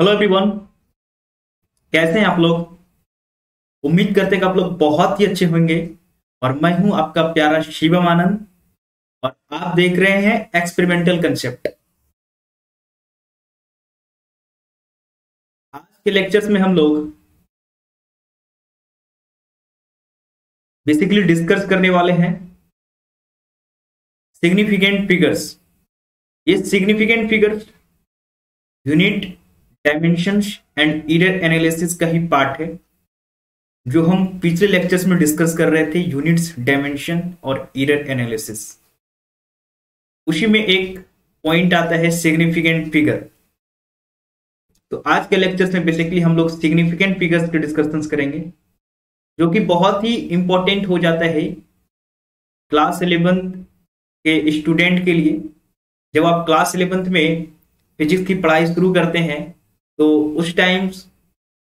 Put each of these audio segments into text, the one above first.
Hello everyone. कैसे हैं आप लोग? उम्मीद करते हैं कि आप लोग बहुत ही अच्छे होंगे। और मैं हूं आपका प्यारा शिवम आनंद। और आप देख रहे हैं एक्सपेरिमेंटल कंसेप्ट। आज के लेक्चर्स में हम लोग बेसिकली डिस्कस करने वाले हैं सिग्निफिकेंट फिगर्स। ये significant figures unit, dimensions and error analysis का ही पार्ट है, जो हम पिछले लेक्चर्स में डिस्कस कर रहे थे। यूनिट्स, डायमेंशन और एरर एनालिसिस, उसी में एक पॉइंट आता है सिग्निफिकेंट फिगर। तो आज के लेक्चर्स में बेसिकली हम लोग सिग्निफिकेंट फिगर्स के डिस्कशंस करेंगे, जो कि बहुत ही इंपॉर्टेंट हो जाता है क्लास 11th के स्टूडेंट के लिए। जब आप क्लास 11th में फिजिक्स की पढ़ाई शुरू करते हैं, तो उस टाइम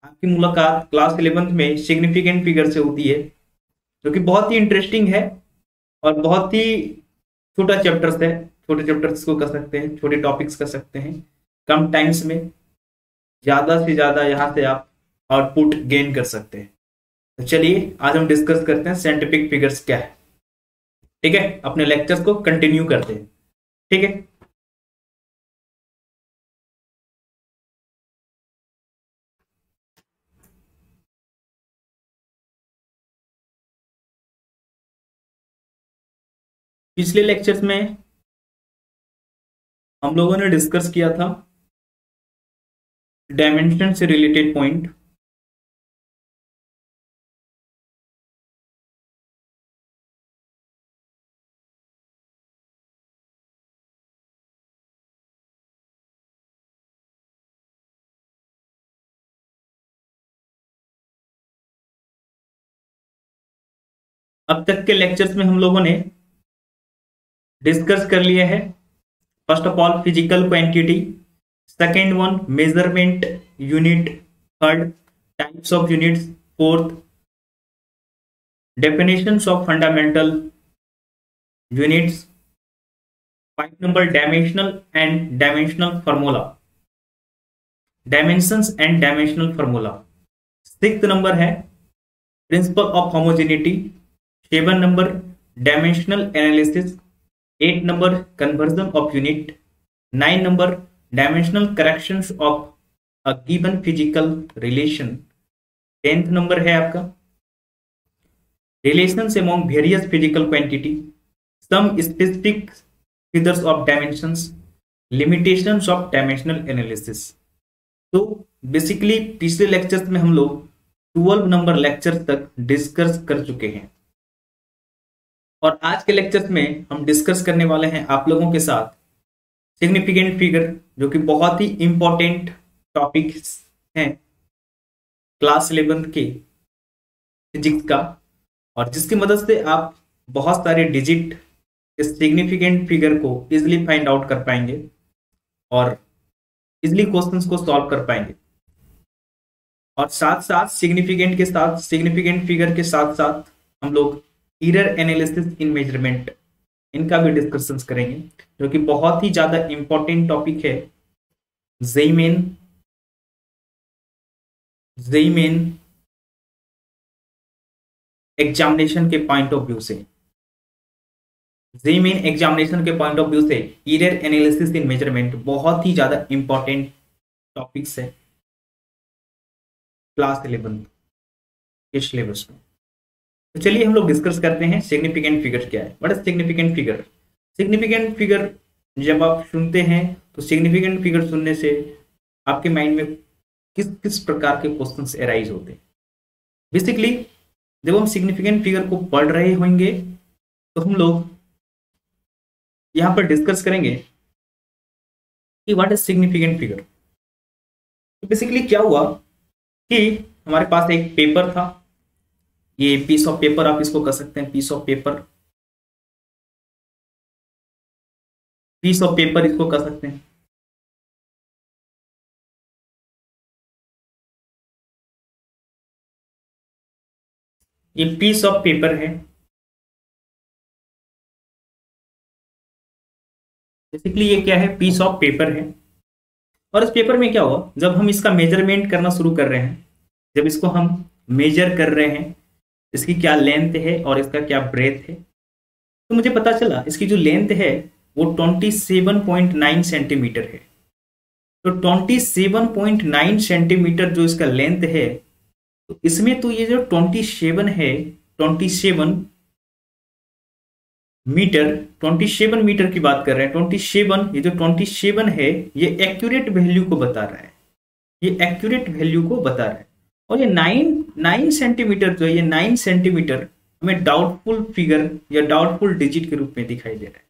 आपकी मुलाकात क्लास 11th में सिग्निफिकेंट फिगर से होती है, जो कि बहुत ही इंटरेस्टिंग है और बहुत ही छोटा चैप्टर्स है। छोटे चैप्टर्स को कर सकते हैं, छोटे टॉपिक्स कर सकते हैं कम टाइम्स में। ज्यादा से ज्यादा यहाँ से आप आउटपुट गेन कर सकते हैं। तो चलिए आज हम डिस्कस करते हैं साइंटिफिक फिगर्स क्या है। ठीक है, अपने लेक्चर्स को कंटिन्यू करते हैं। ठीक है, पिछले लेक्चर्स में हम लोगों ने डिस्कस किया था डायमेंशन से रिलेटेड पॉइंट। अब तक के लेक्चर्स में हम लोगों ने डिस्कस कर लिया है, first of all physical quantity, second one measurement unit, third types of units, fourth definitions of fundamental units, 5 number dimensional formula, dimensions and dimensional formula. 6 number है principle of homogeneity, 7 number dimensional analysis, 8 number conversion of unit, 9 number dimensional corrections of a given physical relation, 10th number है आपका relations among various physical quantity, some specific figures of dimensions, limitations of dimensional analysis. तो basically पिछले lectures में हम लोग 12 number lecture तक discuss कर चुके हैं, और आज के लेक्चर्स में हम डिस्कस करने वाले हैं आप लोगों के साथ सिग्निफिकेंट फिगर, जो कि बहुत ही इंपॉर्टेंट टॉपिक्स हैं क्लास 11th के फिजिक्स का, और जिसकी मदद से आप बहुत सारे डिजिट इस सिग्निफिकेंट फिगर को इजिली फाइंड आउट कर पाएंगे और इजिली क्वेश्चंस को सॉल्व कर पाएंगे। और साथ साथ सिग्निफिकेंट फिगर के साथ साथ हम लोग एरर एनालिसिस इन मेजरमेंट, इनका भी डिस्कशंस करेंगे, जो कि बहुत ही ज्यादा इंपॉर्टेंट टॉपिक है जेईमेन एग्जामिनेशन के पॉइंट ऑफ व्यू से। जेईमेन एग्जामिनेशन के पॉइंट ऑफ व्यू से एरर एनालिसिस इन मेजरमेंट बहुत ही ज्यादा इंपॉर्टेंट टॉपिक्स है क्लास 11 के सिलेबस में। तो चलिए हम लोग डिस्कस करते हैं सिग्निफिकेंट फिगर क्या है। What is significant figure? Significant figure जब आप सुनते हैं, तो सिग्निफिकेंट फिगर सुनने से आपके माइंड में किस किस प्रकार के क्वेश्चंस अराइज होते हैं। बेसिकली जब हम सिग्निफिकेंट फिगर को पढ़ रहे होंगे, तो हम लोग यहां पर डिस्कस करेंगे कि व्हाट इज सिग्निफिकेंट फिगर। तो बेसिकली क्या हुआ कि हमारे पास एक पेपर था, ये पीस ऑफ पेपर आप इसको कर सकते हैं, पीस ऑफ पेपर इसको कर सकते हैं। ये पीस ऑफ पेपर है। बेसिकली ये क्या है? पीस ऑफ पेपर है। और इस पेपर में क्या हुआ, जब हम इसका मेजरमेंट करना शुरू कर रहे हैं, जब इसको हम मेजर कर रहे हैं, इसकी क्या लेंथ है और इसका क्या ब्रेथ है, तो मुझे पता चला इसकी जो लेंथ है वो 27.9 सेंटीमीटर है। तो 27.9 सेंटीमीटर जो इसका लेंथ है, तो इसमें तो ये जो 27 है, 27 मीटर की बात कर रहे हैं। 27, ये जो 27 है ये एक्यूरेट वैल्यू को बता रहा है, ये एक्यूरेट वैल्यू को बता रहा है। और ये 9 सेंटीमीटर जो है, ये 9 सेंटीमीटर हमें डाउटफुल फिगर या डाउटफुल डिजिट के रूप में दिखाई दे रहा है।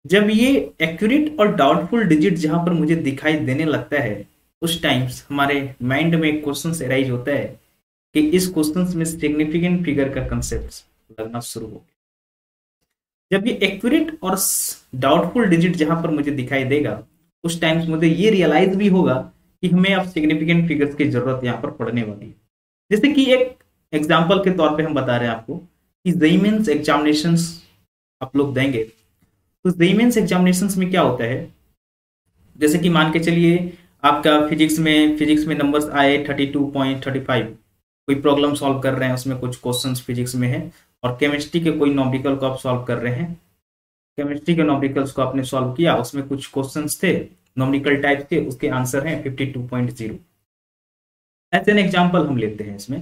जब ये एक्यूरेट और डाउटफुल डिजिट जहां पर मुझे दिखाई देने लगता है, उस टाइम्स हमारे माइंड में एक क्वेश्चन अराइज होता है कि इस क्वेश्चन में सिग्निफिकेंट फिगर का कंसेप्ट लगना शुरू हो गया। जब ये एक्यूरेट और डाउटफुल डिजिट जहां पर मुझे दिखाई देगा, उस टाइम्स मुझे ये रियलाइज भी होगा कि हमें अब सिग्निफिकेंट फिगर्स की जरूरत यहाँ पर पड़ने वाली है। जैसे कि एक एग्जाम्पल के तौर पे हम बता रहे हैं आपको कि जेईई मेंस एग्जामिनेशंस आप लोग देंगे, तो जेईई मेंस एग्जामिनेशंस में क्या होता है, जैसे कि मान के चलिए आपका फिजिक्स में नंबर्स आए 32.35, कोई प्रॉब्लम सॉल्व कर रहे हैं, उसमें कुछ क्वेश्चंस फिजिक्स में है, और केमिस्ट्री के कोई नॉमेरिकल को आप सॉल्व कर रहे हैं, केमिस्ट्री के नॉमेरिकल्स को आपने सॉल्व किया, उसमें कुछ क्वेश्चंस थे नॉमेरिकल टाइप के, उसके आंसर हैं 52.0। ऐसे एन एग्जाम्पल हम लेते हैं इसमें।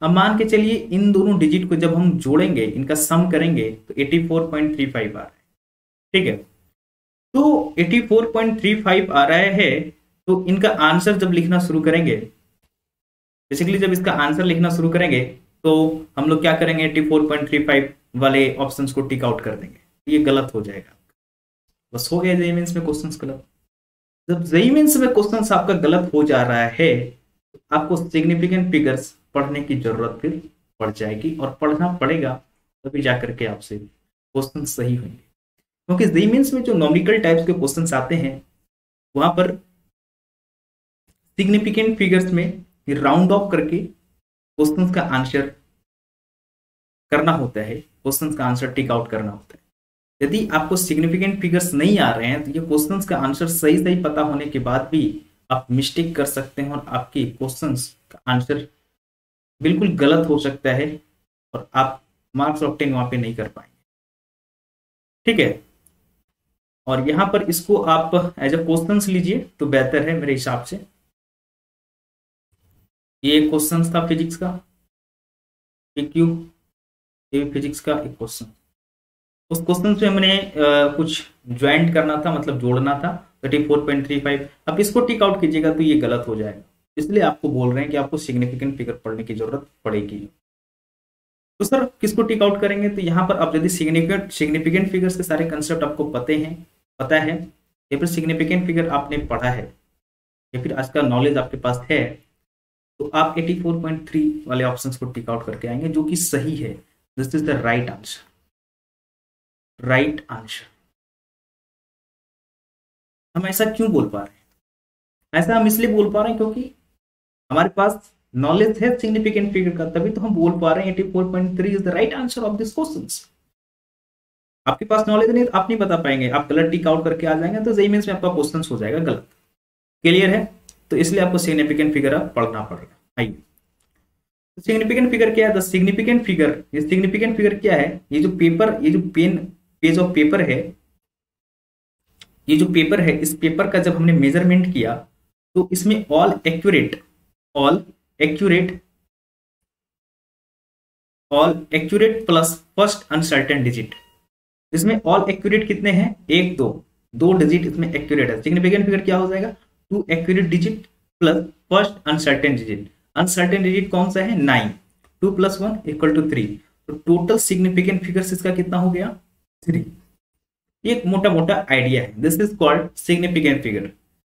अब मान के चलिए इन दोनों डिजिट को जब हम जोड़ेंगे, इनका सम करेंगे, तो 84.35 आ रहा है, ठीक है। तो 84.35 आ रहा है, तो इनका आंसर जब लिखना शुरू करेंगे, बेसिकली जब इसका आंसर लिखना शुरू करेंगे, तो हम लोग क्या करेंगे, 84.35 वाले ऑप्शंस को टिक आउट कर देंगे, ये गलत हो जाएगा। बस हो गया जेईई मेंस में क्वेश्चंस गलत। जब जेईई मेंस में क्वेश्चंस आपका गलत हो जा रहा है, तो आपको सिग्निफिकेंट फिगर्स पढ़ने की जरूरत फिर पड़ जाएगी, और पढ़ना पड़ेगा, तभी जाकर के आपसे क्वेश्चन सही होंगे। क्योंकि जेईई मेंस में जो नॉमेरिकल टाइप्स के क्वेश्चंस आते हैं, वहां पर सिग्निफिकेंट फिगर्स में राउंड ऑफ करके क्वेश्चंस का आंसर करना होता है, क्वेश्चंस का आंसर टिक आउट करना होता है। यदि आपको सिग्निफिकेंट फिगर्स नहीं आ रहे हैं, तो ये क्वेश्चंस का आंसर सही सही पता होने के बाद भी आप मिस्टेक कर सकते हैं, और आपके क्वेश्चंस का आंसर बिल्कुल गलत हो सकता है, और आप मार्क्स ऑब्टेन वहां पे नहीं कर पाएंगे, ठीक है। और यहां पर इसको आप एज अ क्वेश्चंस लीजिए तो बेहतर है मेरे हिसाब से। ये क्वेश्चन था फिजिक्स का, PQ, ये फिजिक्स का एक क्वेश्चन। उस क्वेश्चन से हमने कुछ ज्वाइंट करना था, मतलब जोड़ना था 34.35। अब इसको टिक आउट कीजिएगा तो ये गलत हो जाएगा, इसलिए आपको बोल रहे हैं कि आपको सिग्निफिकेंट फिगर पढ़ने की जरूरत पड़ेगी। तो सर किसको टिक आउट करेंगे, तो यहाँ पर अब यदि सिग्निफिकेंट फिगर्स के सारे कंसेप्ट आपको पता है, या फिर सिग्निफिकेंट फिगर आपने पढ़ा है, या फिर आज का नॉलेज आपके पास है, तो आप 84.3 वाले ऑप्शंस को टिक आउट करके आएंगे, जो कि सही है। This is the right answer, right answer. हम ऐसा क्यों बोल पा रहे हैं, ऐसा हम इसलिए बोल पा रहे हैं क्योंकि हमारे पास नॉलेज है सिग्निफिकेंट फिगर का, तभी तो हम बोल पा रहे हैं 84.3 is the right answer of this questions. आपके पास नॉलेज नहीं, तो आप नहीं बता पाएंगे, आप गलत टिक आउट करके आ जाएंगे, तो जेईई मेंस में आपका क्वेश्चन हो जाएगा गलत। क्लियर है? तो इसलिए आपको सिग्निफिकेंट फिगर अब पढ़ना पड़ेगा। आइए, सिग्निफिकेंट फिगर क्या है? द सिग्निफिकेंट फिगर, ये सिग्निफिकेंट फिगर क्या है? ये जो पेपर, ये जो पेज ऑफ पेपर है, ये जो पेपर है, इस पेपर का जब हमने मेजरमेंट किया, तो इसमें all accurate plus first uncertain digit, इसमें ऑल एक्यूरेट कितने हैं? एक, दो डिजिट इसमें एक्यूरेट है। सिग्निफिकेंट फिगर क्या हो जाएगा? 2 accurate digit plus first uncertain digit. Uncertain digit कौन सा है? 9। 2 + 1 = 3। तो टोटल सिग्निफिकेंट फिगर इसका कितना हो गया? 3। एक मोटा मोटा आइडिया है। This is called significant figure.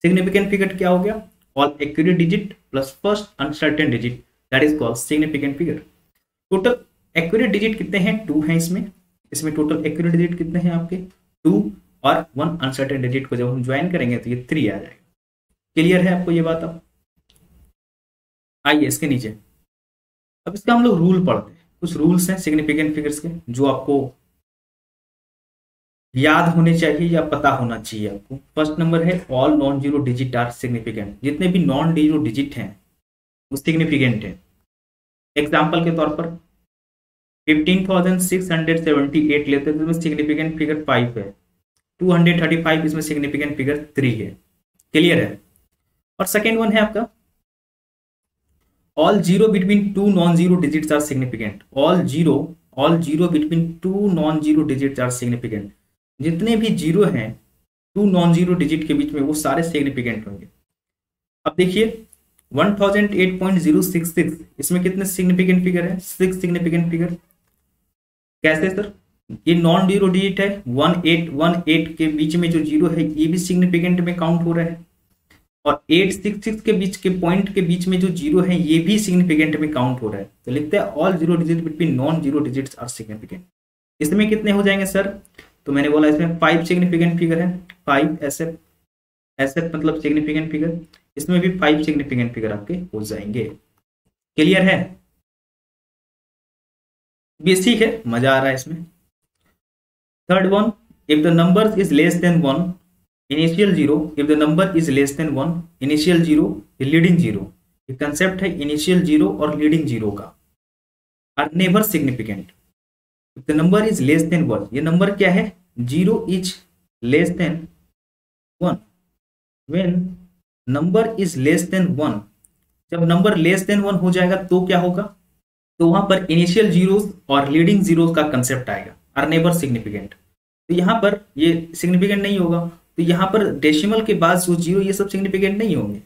Significant figure क्या हो गया? All accurate digit plus first uncertain digit, that is called significant figure. Total accurate digit कितने हैं? 2 हैं इसमें टोटल एक्यूरेट डिजिट कितने हैं आपके? 2, और 1 अनसर्टेन डिजिट को जब हम ज्वाइन करेंगे तो ये 3 आ जाएगा। क्लियर है आपको ये बात? अब आइए इसके नीचे, अब इसका हम लोग रूल पढ़ते हैं। कुछ रूल्स हैं सिग्निफिकेंट फिगर्स के, जो आपको याद होने चाहिए या पता होना चाहिए आपको। फर्स्ट नंबर है all non zero digit are significant, जितने भी नॉन जीरो डिजिट हैं वो सिग्निफिकेंट है। एग्जाम्पल के तौर पर 15,678 लेते हैं तो इसमें सिग्निफिकेंट फिगर 5 है, 235 इसमें सिग्निफिकेंट फिगर 3 है। क्लियर है। और सेकेंड वन है आपका all zero between two non zero digits are significant. All zero between two non zero digits are significant, जितने भी जीरो हैं टू नॉन जीरो डिजिट के बीच में वो सारे सिग्निफिकेंट होंगे। अब देखिए 1008.066 इसमें कितने सिग्निफिकेंट फिगर है? 6 सिग्निफिकेंट फिगर। कैसे सर? ये नॉन जीरो डिजिट है, 1818 के बीच में जो जीरो है ये भी सिग्निफिकेंट में काउंट हो रहा है, और 866 के बीच के पॉइंट के बीच में जो जीरो है ये भी सिग्निफिकेंट में काउंट हो रहा है। तो लिखते हैं all zero digit between non zero digits are significant. इसमें कितने हो जाएंगे सर? तो मैंने बोला इसमें 5 सिग्निफिकेंट फिगर है, 5 एसएफ, एसएफ मतलब सिग्निफिकेंट फिगर, इसमें भी 5 सिग्निफिकेंट फिगर आपके हो जाएंगे। क्लियर है? बेसिक है, मजा आ रहा है इसमें। Third one, if the number is less than 1 initial zero, if the number is less than 1 initial zero leading zero, ये कंसेप्ट है इनिशियल जीरो और लीडिंग जीरो का, are never significant. If the number is less than 1, ये नंबर क्या है? Zero is less than 1, when number is less than 1, जब number less than 1 हो जाएगा तो क्या होगा? तो वहां पर इनिशियल जीरोस और लीडिंग जीरोस का कंसेप्ट आएगा, आर नेवर सिग्निफिकेंट। तो यहां पर ये सिग्निफिकेंट नहीं होगा, तो यहां पर डेसिमल के बाद जो जीरो ये सब सिग्निफिकेंट नहीं होंगे।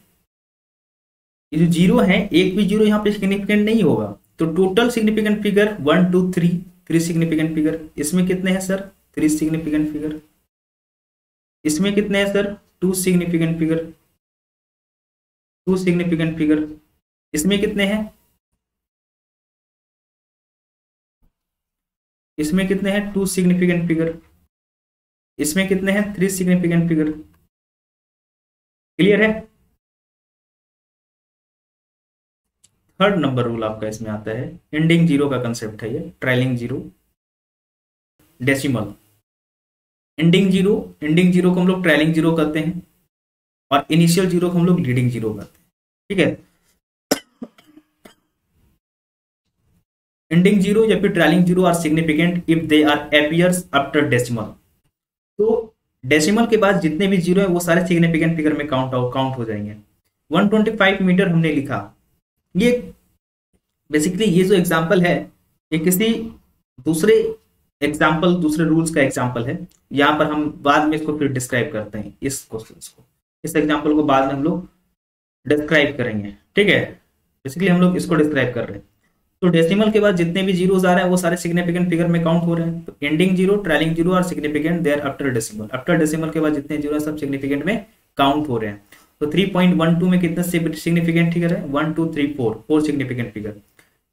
ये जो जीरो है एक भी जीरो यहाँ पे सिग्निफिकेंट नहीं होगा। तो total significant figure 1 2 3, 3 significant figure. इसमें कितने हैं सर? 3 significant figure. इसमें कितने हैं sir? 2 significant figure, 2 significant figure. इसमें कितने हैं? इसमें कितने हैं? 2 सिग्निफिकेंट फिगर। इसमें कितने हैं? 3 सिग्निफिकेंट फिगर। क्लियर है? थर्ड नंबर रूल आपका इसमें आता है, एंडिंग जीरो का कंसेप्ट है ये, ट्रायलिंग जीरो, डेसिमल। एंडिंग जीरो को हम लोग ट्रायलिंग जीरो कहते हैं, और इनिशियल जीरो को हम लोग लीडिंग जीरो कहते हैं। ठीक है। एंडिंग जीरो या फिर trailing zero are significant if they are appears after decimal. तो डेसिमल के बाद जितने भी जीरो है वो सारे सिग्निफिकेंट फिगर में काउंट हो जाएंगे। 125 मीटर हमने लिखा, ये बेसिकली ये जो एग्जांपल है ये किसी दूसरे एग्जांपल, दूसरे रूल्स का एग्जांपल है। यहां पर हम बाद में इसको फिर डिस्क्राइब करते हैं, इस क्वेश्चन को, इस एग्जांपल को बाद में हम लोग डिस्क्राइब करेंगे। ठीक है, बेसिकली हम लोग इसको डिस्क्राइब कर रहे हैं। तो डेसिमल के बाद जितने भी जीरोस आ रहे हैं वो सारे सिग्निफिकेंट फिगर में काउंट हो रहे हैं। तो एंडिंग जीरो, ट्रायलिंग जीरो और significant there after decimal. After decimal के बाद जितने जीरो सब सिग्निफिकेंट में काउंट हो रहे हैं। तो 3.12 में कितने सिग्निफिकेंट फिगर है? 1 2 3 4 सिग्निफिकेंट फिगर।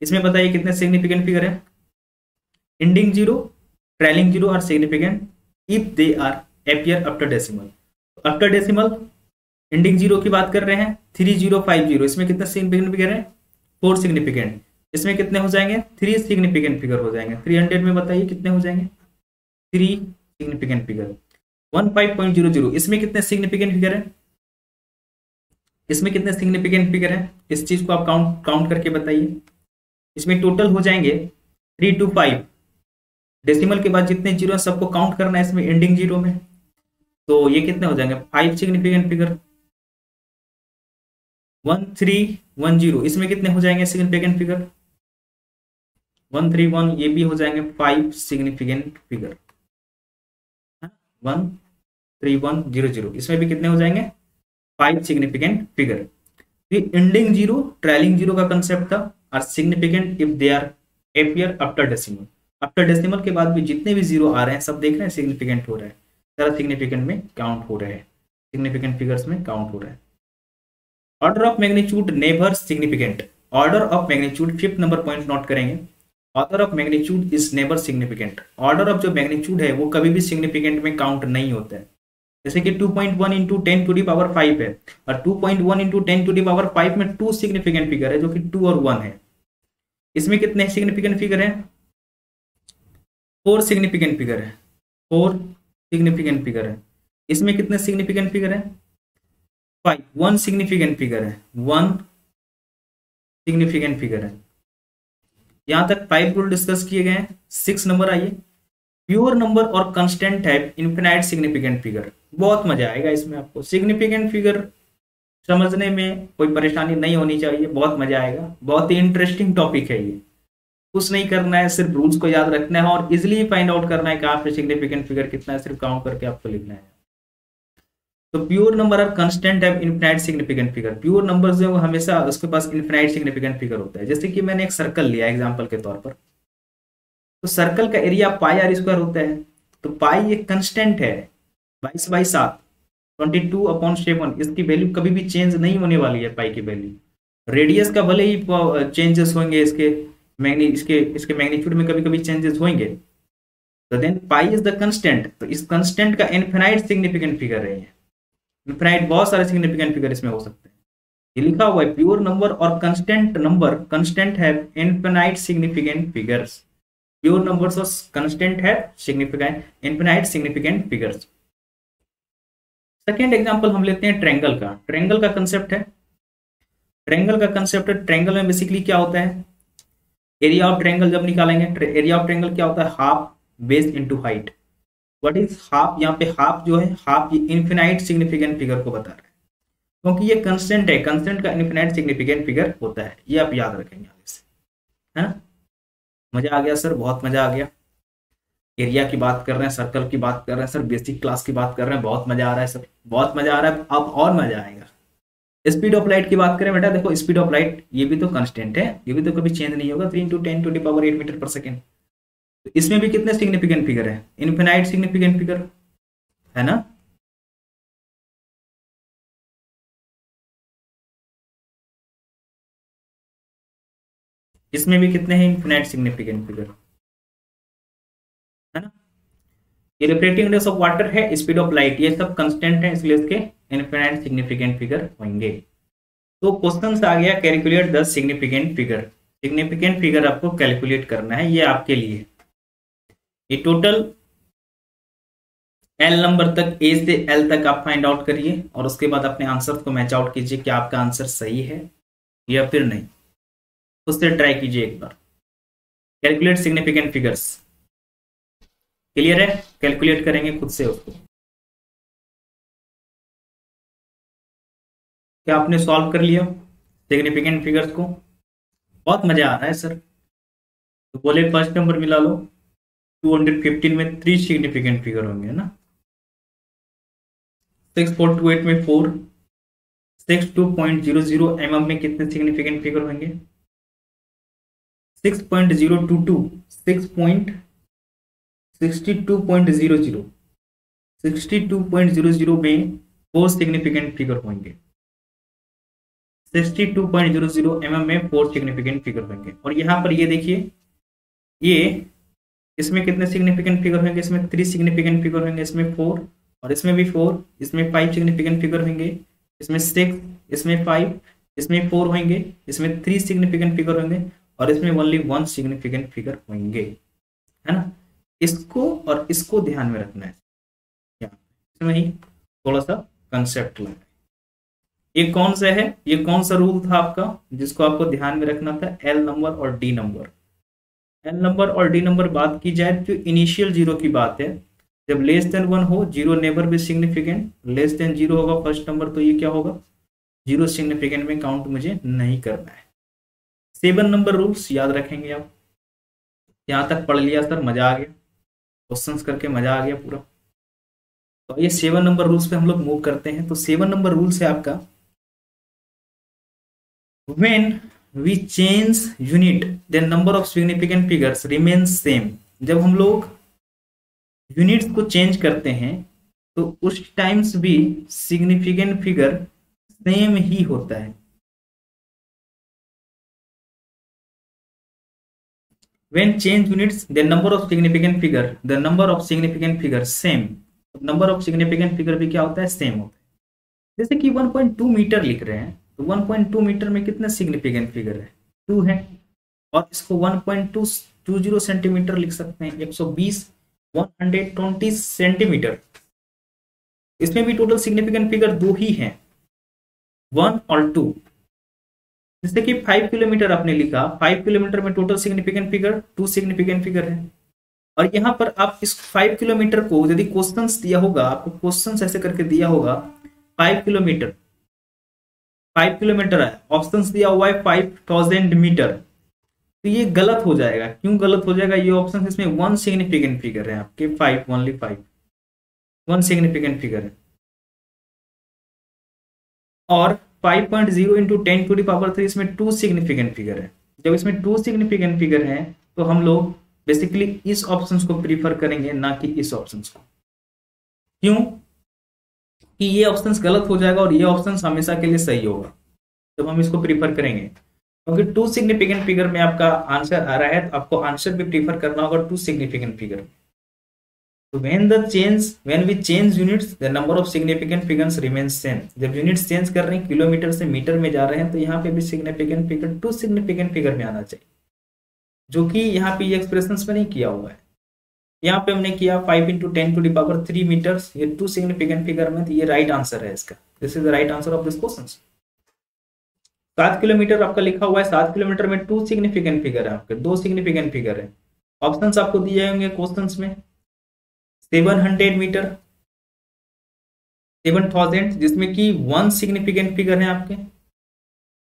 इसमें बताइए कितने सिग्निफिकेंट फिगर है? एंडिंग जीरो, ट्रायलिंग जीरो और significant if they are appear after decimal. After decimal ending zero की बात कर रहे हैं, 3050, इसमें कितने सिग्निफिकेंट फिगर है? 4 सिग्निफिकेंट। इसमें कितने हो जाएंगे? 3 सिग्निफिकेंट फिगर हो जाएंगे। 300 में बताइए कितने हो जाएंगे? 3 सिग्निफिकेंट फिगर। 15.00 इसमें कितने सिग्निफिकेंट फिगर है? इसमें कितने सिग्निफिकेंट फिगर है? इस चीज को आप काउंट करके बताइए। इसमें टोटल हो जाएंगे 3 to 5। डेसिमल के बाद जितने जीरो है सबको काउंट करना है इसमें एंडिंग जीरो में। तो ये कितने हो जाएंगे? 5 सिग्निफिकेंट फिगर। 1310 इसमें कितने हो जाएंगे सिग्निफिकेंट फिगर? 131 ये भी हो जाएंगे 5 सिग्निफिकेंट फिगर। 13100 इसमें भी कितने हो जाएंगे? 5 significant figure. Ending zero, trailing zero का कंसेप्ट था, और significant if they are appear after decimal. After decimal के बाद भी जितने भी जीरो आ रहे हैं सब देख रहे हैं सिग्निफिकेंट हो रहा है, सारा सिग्निफिकेंट में काउंट हो रहे हैं, सिग्निफिकेंट फिगर्स में काउंट हो रहा है। Order of magnitude never significant. Order of magnitude, fifth number point note करेंगे। Order of magnitude is never significant. Order of जो मैग्नीट्यूड है वो कभी भी सिग्निफिकेंट में काउंट नहीं होता है। जैसे कि 2.1 इंटू 10 टू दी पावर 5 है, और 2.1 इंटू 10 टू दी पावर 5 में 2 सिग्निफिकेंट फिगर है, जो कि 2 और 1 है। इसमें कितने सिग्निफिकेंट फिगर है? 4 सिग्निफिकेंट फिगर है, 4 सिग्निफिकेंट फिगर है। इसमें कितने सिग्निफिकेंट फिगर है? 5। 1 सिग्निफिकेंट फिगर है, 1 सिग्निफिकेंट फिगर है। यहां तक 5 रूल डिस्कस किए गए हैं। 6 नंबर आइए, प्योर नंबर और constant type infinite significant figure. बहुत मजा आएगा इसमें आपको। सिग्निफिकेंट फिगर समझने में कोई परेशानी नहीं होनी चाहिए, बहुत मजा आएगा। बहुत ही इंटरेस्टिंग टॉपिक है ये। कुछ नहीं करना है, सिर्फ रूल्स को याद रखना है और इजिली फाइंड आउट करना है कहाँ पे सिग्निफिकेंट फिगर कितना है, सिर्फ काउंट करके आपको लिखना है। तो प्योर नंबर और constant type infinite significant figure. Pure number जो हमेशा उसके पास इनफिनाइट सिग्निफिकेंट फिगर होता है। जैसे कि मैंने एक सर्कल लिया एग्जांपल के तौर पर, तो सर्कल का एरिया पाई आर स्क्वायर होता है। तो पाई एक कांस्टेंट है, 22/7 22/7। इसकी वैल्यू कभी भी चेंज नहीं होने वाली है, पाई की वैल्यू। रेडियस का भले ही चेंजेस होंगे, इसके मैग्नीट्यूड में कभी कभी चेंजेस होंगे, तो then pi is the constant. तो इस कांस्टेंट का इनफिनाइट सिग्निफिकेंट फिगर है। इनफिनाइट बहुत सारे सिग्निफिकेंट फिगर इसमें हो सकते हैं। ये लिखा हुआ है प्योर नंबर और कांस्टेंट नंबर, कांस्टेंट है infinite significant figures. Pure numbers और कांस्टेंट है significant infinite significant figures. Second example हम लेते हैं ट्रायंगल का। ट्रायंगल का कंसेप्ट है, ट्रायंगल में बेसिकली क्या होता है, एरिया ऑफ ट्रायंगल जब निकालेंगे, एरिया ऑफ ट्रायंगल क्या होता है, half base into height. What is half? यहाँ पे हाफ जो है, हाफ ये इनफिनाइट सिग्निफिकेंट फिगर को बता रहा है, क्योंकि ये कांस्टेंट है, कांस्टेंट का इनफिनाइट सिग्निफिकेंट फिगर होता है। ये आप याद रखेंगे आगे से, है ना। मजा आ गया सर, बहुत मजा आ गया। एरिया की बात कर रहे हैं, सर्कल की बात कर रहे हैं सर, बेसिक क्लास की बात कर रहे हैं, बहुत मजा आ रहा है सर, बहुत मजा आ रहा है। अब और मजा आएगा। स्पीड ऑफ लाइट की बात करें बेटा, देखो स्पीड ऑफ लाइट ये भी तो कांस्टेंट है, ये भी तो कभी चेंज नहीं होगा, 3 × 10⁸ मीटर पर सेकेंड। तो इसमें भी कितने सिग्निफिकेंट फिगर है, इनफिनाइट सिग्निफिकेंट फिगर, है ना। इसमें भी कितने हैं इनफिनाइट सिग्निफिकेंट फिगर, है ना। ये रिफ्रैक्टिव इंडेक्स ऑफ वाटर है, स्पीड ऑफ लाइट, ये सब कांस्टेंट है, इसलिए इसके इनफिनाइट सिग्निफिकेंट फिगर होंगे। तो क्वेश्चन आ गया, calculate the significant figure. Significant figure आपको कैलकुलेट करना है, ये आपके लिए। ये टोटल एल नंबर तक, ए से एल तक आप फाइंड आउट करिए और उसके बाद अपने आंसर को मैच आउट कीजिए कि आपका आंसर सही है या फिर नहीं। उससे ट्राई कीजिए एक बार। कैलकुलेट सिग्निफिकेंट फिगर्स, क्लियर है, कैलकुलेट करेंगे खुद से उसको। क्या आपने सॉल्व कर लिया सिग्निफिकेंट फिगर्स को? बहुत मजा आ रहा है सर। तो बोले फर्स्ट नंबर मिला लो, 215 में 3 सिग्निफिकेंट फिगर होंगे, है ना। 6428 में 4, 62.00 mm में कितने सिग्निफिकेंट फिगर होंगे, 6.022, 62.00, 62.00 में 4 सिग्निफिकेंट फिगर होंगे, 62.00 mm में 4 सिग्निफिकेंट फिगर होंगे। और यहां पर ये देखिए, ये इसमें कितने सिग्निफिकेंट फिगर होंगे, इसमें 3 सिग्निफिकेंट फिगर होंगे, इसमें 4 और इसमें भी 4, इसमें 5 सिग्निफिकेंट फिगर होंगे, इसमें 6, इसमें 5, इसमें 4 होंगे, इसमें 3 सिग्निफिकेंट फिगर होंगे और इसमें ओनली 1 सिग्निफिकेंट फिगर होंगे, है ना। इसको और इसको ध्यान में रखना है, इसमें ही थोड़ा सा कंसेप्ट लगा। ये कौन सा है, ये कौन सा रूल था आपका जिसको आपको ध्यान में रखना था, एल नंबर और डी नंबर। एल नंबर और डी नंबर बात की जाए तो इनिशियल जीरो की बात है। जब लेस देन 1 हो, zero never be significant, less than 0 होगा फर्स्ट नंबर, तो ये क्या होगा, 0 सिग्निफिकेंट में काउंट मुझे नहीं करना है। 7 नंबर रूल्स याद रखेंगे आप। यहां तक पढ़ लिया सर, मजा आ गया, क्वेश्चंस करके मजा आ गया पूरा। तो ये 7 नंबर रूल्स पे हम लोग मूव करते हैं। तो 7 नंबर रूल्स है आपका, when we change unit then number of significant figures remains same। जब हम लोग यूनिट्स को चेंज करते हैं तो उस टाइम्स भी सिग्निफिकेंट फिगर सेम ही होता है। when change units then number of significant figure, the number of significant figure same। Number of significant figure भी क्या होता है, सेम होता है। जैसे कि 1.2 मीटर लिख रहे हैं, तो 1.2 मीटर में कितने सिग्निफिकेंट फिगर है, 2 है। और इसको 1.220 सेंटीमीटर लिख सकते हैं, 120 120 सेंटीमीटर। इसमें भी टोटल सिग्निफिकेंट फिगर दो ही हैं, 1 और 2। जैसे कि 5 किलोमीटर आपने लिखा, 5 किलोमीटर में total significant figure 2 significant figure है। और यहाँ पर आप इस 5 किलोमीटर को यदि क्वेश्चंस दिया होगा, आपको क्वेश्चंस ऐसे करके दिया होगा 5 किलोमीटर, 5 किलोमीटर है, ऑप्शंस दिया हुआ है 5000 मीटर, तो ये गलत हो जाएगा। क्यों गलत हो जाएगा? ये ऑप्शन इसमें 1 सिग्निफिकेंट फिगर है आपके, 5 ओनली 5 1 सिग्निफिकेंट फिगर है। और 5.0 इंटू 10⁻³ इसमें 2 सिग्निफिकेंट फिगर है। जब इसमें 2 सिग्निफिकेंट फिगर है तो हम लोग बेसिकली इस ऑप्शन को प्रीफर करेंगे, ना कि इस ऑप्शन को। क्यों? कि ये ऑप्शन गलत हो जाएगा और ये ऑप्शन हमेशा के लिए सही होगा जब हम इसको प्रीफर करेंगे, क्योंकि 2 सिग्निफिकेंट फिगर में आपका आंसर आ रहा है, तो आपको आंसर भी प्रीफर करना होगा 2 सिग्निफिकेंट फिगर। तो when we change units, the number of significant figures remains same। जब यूनिट्स चेंज कर रहे हैं, किलोमीटर से मीटर में जा रहे हैं, तो यहाँ पे भी सिग्निफिकेंट फिगर 2 सिग्निफिकेंट फिगर में आना चाहिए, जो कि यहाँ पे ये एक्सप्रेशंस में नहीं किया हुआ है। यहाँ पे हमने किया 5 इंटू 10⁻³ मीटर्स, ये 2 सिग्निफिकेंट फिगर में, तो ये राइट आंसर है इसका। This is the right answer of this question. 7 kilometre आपका लिखा हुआ है, 7 किलोमीटर में 2 सिग्निफिकेंट फिगर है आपके, 2 सिग्निफिकेंट फिगर है। ऑप्शंस आपको दिए होंगे क्वेश्चंस में 700 मीटर, 7000, जिसमें कि 1 सिग्निफिकेंट फिगर है आपके,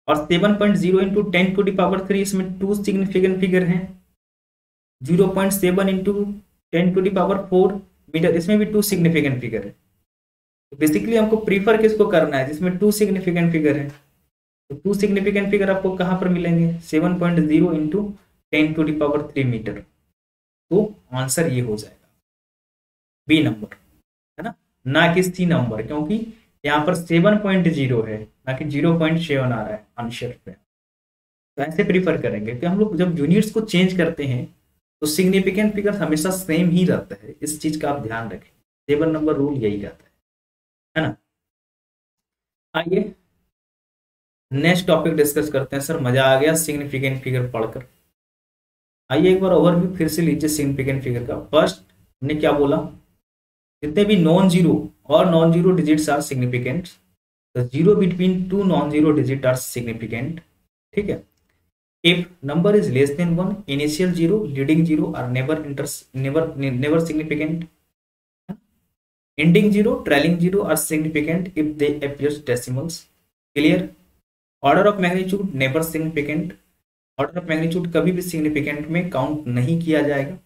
और 7.0 इंटू 10⁻³ इसमें 2 सिग्निफिकेंट फिगर हैं, 0.7 इंटू 10⁻⁴ मीटर, इसमें भी 2 सिग्निफिकेंट फिगर है। तो बेसिकली हमको प्रीफर किसको करना है? जिसमें 2 सिग्निफिकेंट फिगर है। तो 2 सिग्निफिकेंट फिगर आपको कहां पर मिलेंगे? 7.0 इंटू 10⁻³ मीटर। तो आंसर ये हो जाएगा बी नंबर, है ना कि सी नंबर, क्योंकि यहाँ पर 7.0 है, ना कि 0.7 आ रहा है आंसर पे। तो ऐसे प्रीफर करेंगे कि हम लोग जब यूनिट्स को चेंज करते हैं तो सिग्निफिकेंट फिगर हमेशा सेम ही रहता है, इस चीज का आप ध्यान रखें। 7 नंबर रूल यही रहता है ना। आइए नेक्स्ट टॉपिक डिस्कस करते हैं। सर मजा आ गया सिग्निफिकेंट फिगर पढ़कर। आइए एक बार ओवरव्यू फिर से लीजिए सिग्निफिकेंट फिगर का। फर्स्ट हमने क्या बोला? जितने भी नॉन जीरो और non zero digits are significant, the zero between 2 non zero digit are significant. ठीक है। If number is less than 1, initial zero, leading zero are never significant. Ending zero, trailing zero are significant if they appear decimals. Clear? Order of magnitude never significant, order of magnitude कभी भी significant में count नहीं किया जाएगा।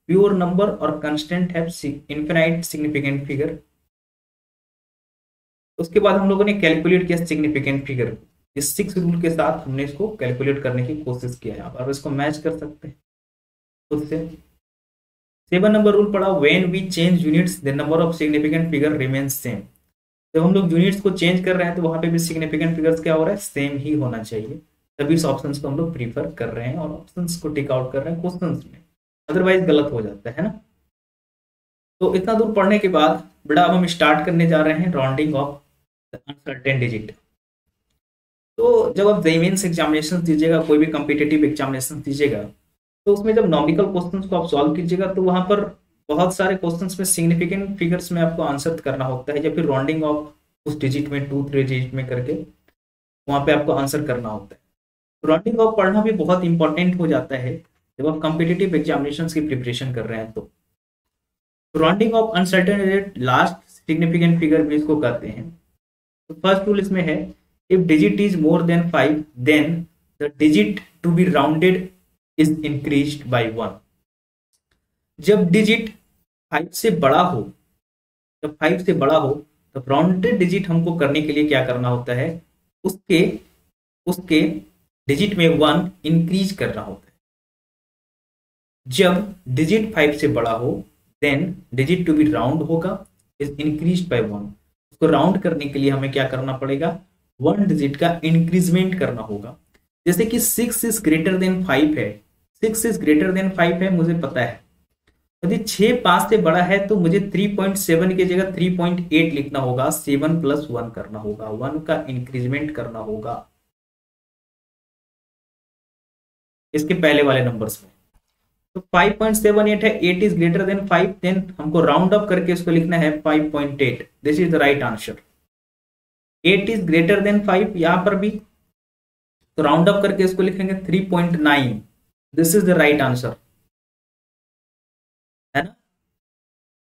Pure number और constant have infinite significant figure. उसके बाद हम लोगों ने कैलकुलेट किया सिग्निफिकेंट फिगर, इस 6 रूल के साथ हमने इसको कैलकुलेट करने की कोशिश किया है। आप इसको मैच कर सकते हैं खुद से। 7 नंबर रूल पढ़ा, when we change units the number of significant figure remains same. जब हम लोग यूनिट्स को चेंज कर रहे हैं तो वहां पे भी सिग्निफिकेंट फिगर्स क्या हो रहा है? सेम ही होना चाहिए। तभी इस ऑप्शंस को हम लोग प्रीफर कर रहे हैं और ऑप्शंस को टिक आउट कर रहे हैं क्वेश्चंस में, अदरवाइज गलत हो जाता है ना। तो इतना दूर पढ़ने के बाद बेटा अब हम स्टार्ट करने जा रहे हैं राउंडिंग ऑफ अनसर्टेन डिजिट। तो जब आप मेंस एग्जामिनेशन दीजिएगा, कोई भी कॉम्पिटिटिव एग्जामिनेशन दीजिएगा, तो उसमें जब नॉमिकल क्वेश्चंस को आप सॉल्व कीजिएगा तो वहां पर बहुत सारे क्वेश्चंस में सिग्निफिकेंट फिगर्स में आपको आंसर करना होता है, या फिर राउंडिंग ऑफ उस डिजिट में 2-3 डिजिट में करके वहां पे आपको आंसर करना होता है। तो राउंडिंग ऑफ पढ़ना भी बहुत इंपॉर्टेंट हो जाता है जब आप कॉम्पिटिटिव एग्जामिनेशन की प्रिपरेशन कर रहे हैं। तो rounding off uncertain digit last significant figure भी इसको कहते हैं। तो फर्स्ट रूल इसमें है, if digit is more than 5 then the digit to be rounded is increased by 1। जब डिजिट 5 से बड़ा हो, जब 5 से बड़ा हो तो राउंडेड डिजिट हमको करने के लिए क्या करना होता है? उसके डिजिट में 1 इंक्रीज करना होता है। जब डिजिट 5 से बड़ा हो then digit to be round होगा इज इंक्रीज्ड बाय 1। उसको राउंड करने के लिए हमें क्या करना पड़ेगा? 1 डिजिट का इंक्रीजमेंट करना होगा। जैसे कि 6 इज ग्रेटर देन 5 है, 6 इज ग्रेटर देन 5 है, मुझे पता है। यदि 6 5 से बड़ा है तो मुझे 3.7 की जगह 3.8 लिखना होगा, 7 + 1 करना होगा, 1 का इंक्रीजमेंट करना होगा इसके पहले वाले नंबर्स में। तो 5.78 है, 8 इज ग्रेटर देन 5, देन हमको राउंड अप करके इसको लिखना है 5.8। This is the right answer. 8 is greater than 5 यहां पर भी, तो राउंड अप करके इसको लिखेंगे 3.9। This is the right answer, है ना।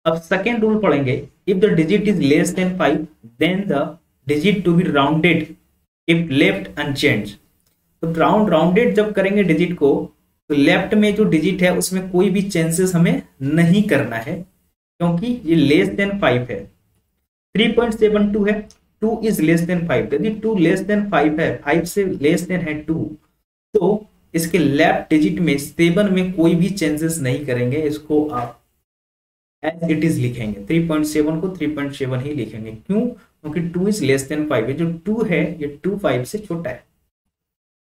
अब सेकेंड रूल पढ़ेंगे, if the digit is less than 5 then the digit to be rounded if left unchange. तो राउंडेड जब करेंगे डिजिट को, तो लेफ्ट में जो डिजिट है उसमें कोई भी चेंजेस हमें नहीं करना है, क्योंकि ये लेस देन 5 है। 3.72 है, 2 इज लेस देन 5। यदि 2 लेस देन 5 है, 5 से लेस देन है 2, तो इसके लेफ्ट डिजिट में 7 में कोई भी चेंजेस नहीं करेंगे, इसको आप एज इट इज लिखेंगे। 3.7 को 3.7 ही लिखेंगे। क्यों? क्योंकि 2 इज लेस देन 5 है, जो 2 है ये 2 5 से छोटा है।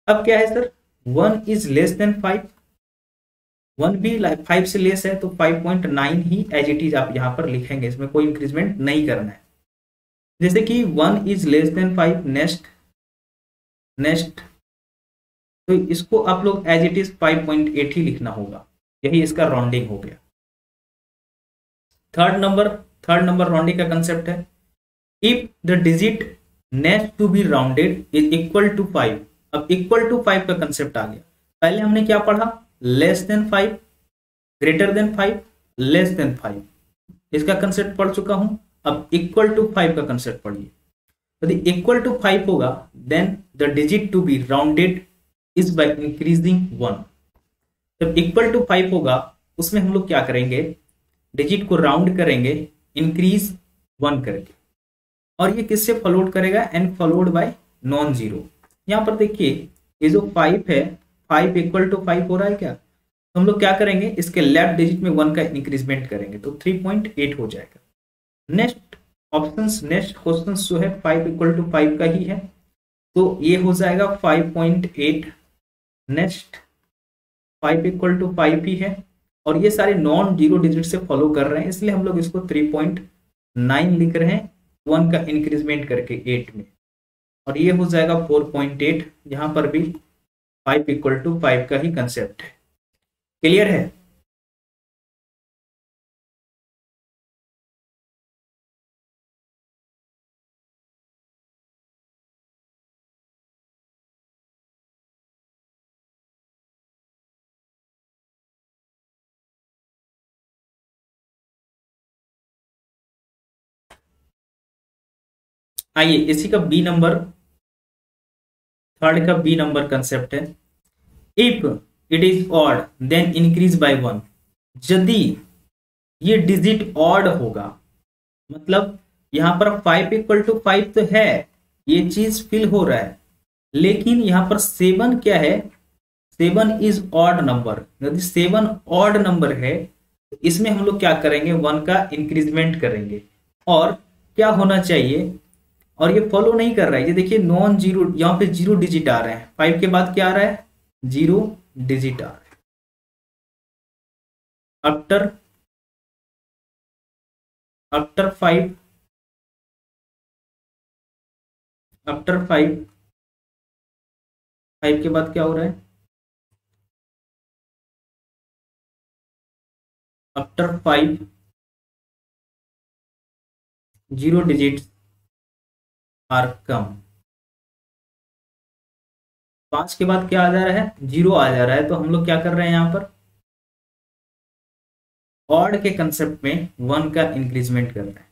अब क्या है सर, 1 इज लेस देन 5, 1 भी 5 से लेस है, तो 5.9 ही एज इट इज आप यहां पर लिखेंगे, इसमें कोई इंक्रीजमेंट नहीं करना है। जैसे कि 1 इज लेस देन 5, नेक्स्ट, तो इसको आप लोग एज इट इज 5.8 ही लिखना होगा, यही इसका राउंडिंग हो गया। थर्ड नंबर राउंडिंग का कंसेप्ट है, if the digit next to be rounded is equal to 5। अब इक्वल टू 5 का कंसेप्ट आ गया। पहले हमने क्या पढ़ा, less than 5, greater than 5, less than 5, इसका कंसेप्ट पढ़ चुका हूं। अब इक्वल टू 5 का कंसेप्ट पढ़िए। यदि इक्वल टू 5 होगा, then the digit to be rounded is by increasing 1। जब इक्वल टू 5 होगा, उसमें हम लोग क्या करेंगे, डिजिट को राउंड करेंगे, इंक्रीज 1 करके, और ये किससे फॉलोड करेगा, and followed by non zero. यहां पर देखिए, ये जो 5 है, 5 इक्वल टू 5 हो रहा है क्या, तो हम लोग क्या करेंगे, इसके लेफ्ट डिजिट में 1 का इंक्रीजमेंट करेंगे, तो 3.8 हो जाएगा। नेक्स्ट क्वेश्चन जो है 5 इक्वल टू 5 का ही है, तो ये हो जाएगा 5.8। नेक्स्ट 5 इक्वल टू 5 ही है, और ये सारे नॉन जीरो डिजिट से फॉलो कर रहे हैं, इसलिए हम लोग इसको 3.9 लिख रहे हैं, 1 का इंक्रीजमेंट करके 8 में, और ये हो जाएगा 4.8। यहां पर भी 5 इक्वल टू 5 का ही कंसेप्ट है। क्लियर है? आइए इसी का बी नंबर, थर्ड का बी नंबर कंसेप्ट है, if it is odd then increase by 1। यदि ये डिजिट ऑड होगा, मतलब यहां पर 5 इक्वल टू 5 तो है, ये चीज फिल हो रहा है, लेकिन यहां पर 7 क्या है, 7 इज ऑड नंबर। यदि 7 ऑड नंबर है, तो इसमें हम लोग क्या करेंगे, 1 का इंक्रीजमेंट करेंगे, और क्या होना चाहिए, और ये फॉलो नहीं कर रहा है, ये देखिए नॉन जीरो, यहां पे जीरो डिजिट आ रहे हैं, 5 के बाद क्या आ रहा है, जीरो डिजिट आ रहा है। आफ्टर 5 के बाद क्या हो रहा है, आफ्टर 5 जीरो डिजिट आर कम। 5 के बाद क्या आ जा रहा है, जीरो आ जा रहा है, तो हम लोग क्या कर रहे हैं, यहां पर ऑड के कंसेप्ट में 1 का इंक्रीजमेंट कर रहे हैं।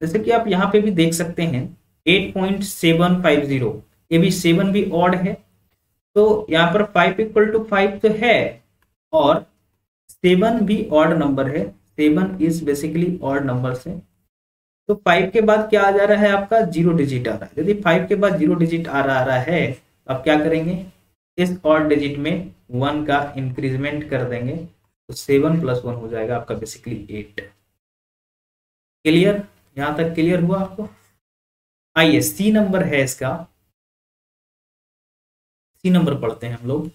जैसे कि आप यहां पे भी देख सकते हैं 8.750, ये भी 7 भी ऑड है, तो यहां पर 5 इक्वल टू 5 तो है, और 7 भी ऑड नंबर है, 7 इज बेसिकली ऑड नंबर से, तो 5 के बाद क्या आ जा रहा है, आपका जीरो डिजिट आ रहा है। यदि 5 के बाद जीरो डिजिट आ रहा है, तो आप क्या करेंगे, इस ऑड डिजिट में 1 का इंक्रीजमेंट कर देंगे, तो 7 + 1 हो जाएगा आपका बेसिकली 8। क्लियर? यहां तक क्लियर हुआ आपको? आइए सी नंबर है इसका, सी नंबर पढ़ते हैं हम लोग।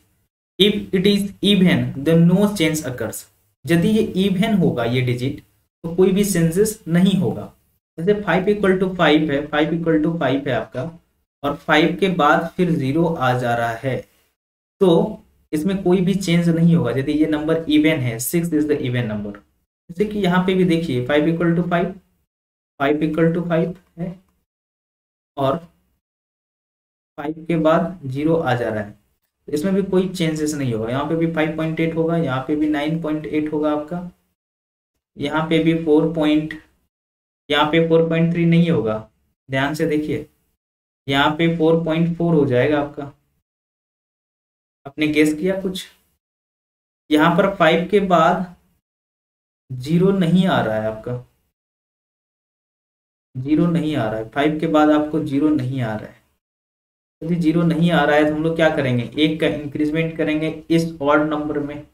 If it is even then no change occurs. यदि ये इवन होगा ये डिजिट, तो कोई भी चेंजेस नहीं होगा। जैसे 5 इक्वल टू 5 है, 5 इक्वल टू 5 है आपका, और 5 के बाद फिर 0 आ जा रहा है, तो इसमें कोई भी चेंज नहीं होगा। यदि ये नंबर इवन है, 6 इज द इवन नंबर, जैसे कि यहाँ पे भी देखिए 5 इक्वल टू 5, 5 इक्वल टू 5 है, और 5 के बाद 0 आ जा रहा है, तो इसमें भी कोई चेंजेस नहीं होगा। यहाँ पे भी 5.8 होगा, यहाँ पे भी 9.8 होगा आपका, यहाँ पे भी 4 पॉइंट, यहाँ पे 4.3 नहीं होगा, ध्यान से देखिए, यहाँ पे 4.4 हो जाएगा आपका। आपने गेस किया कुछ? यहाँ पर 5 के बाद 0 नहीं आ रहा है आपका, 0 नहीं आ रहा है, 5 के बाद आपको 0 नहीं आ रहा है। यदि 0 नहीं आ रहा है तो हम लोग क्या करेंगे, एक का इंक्रीजमेंट करेंगे इस ऑड नंबर में,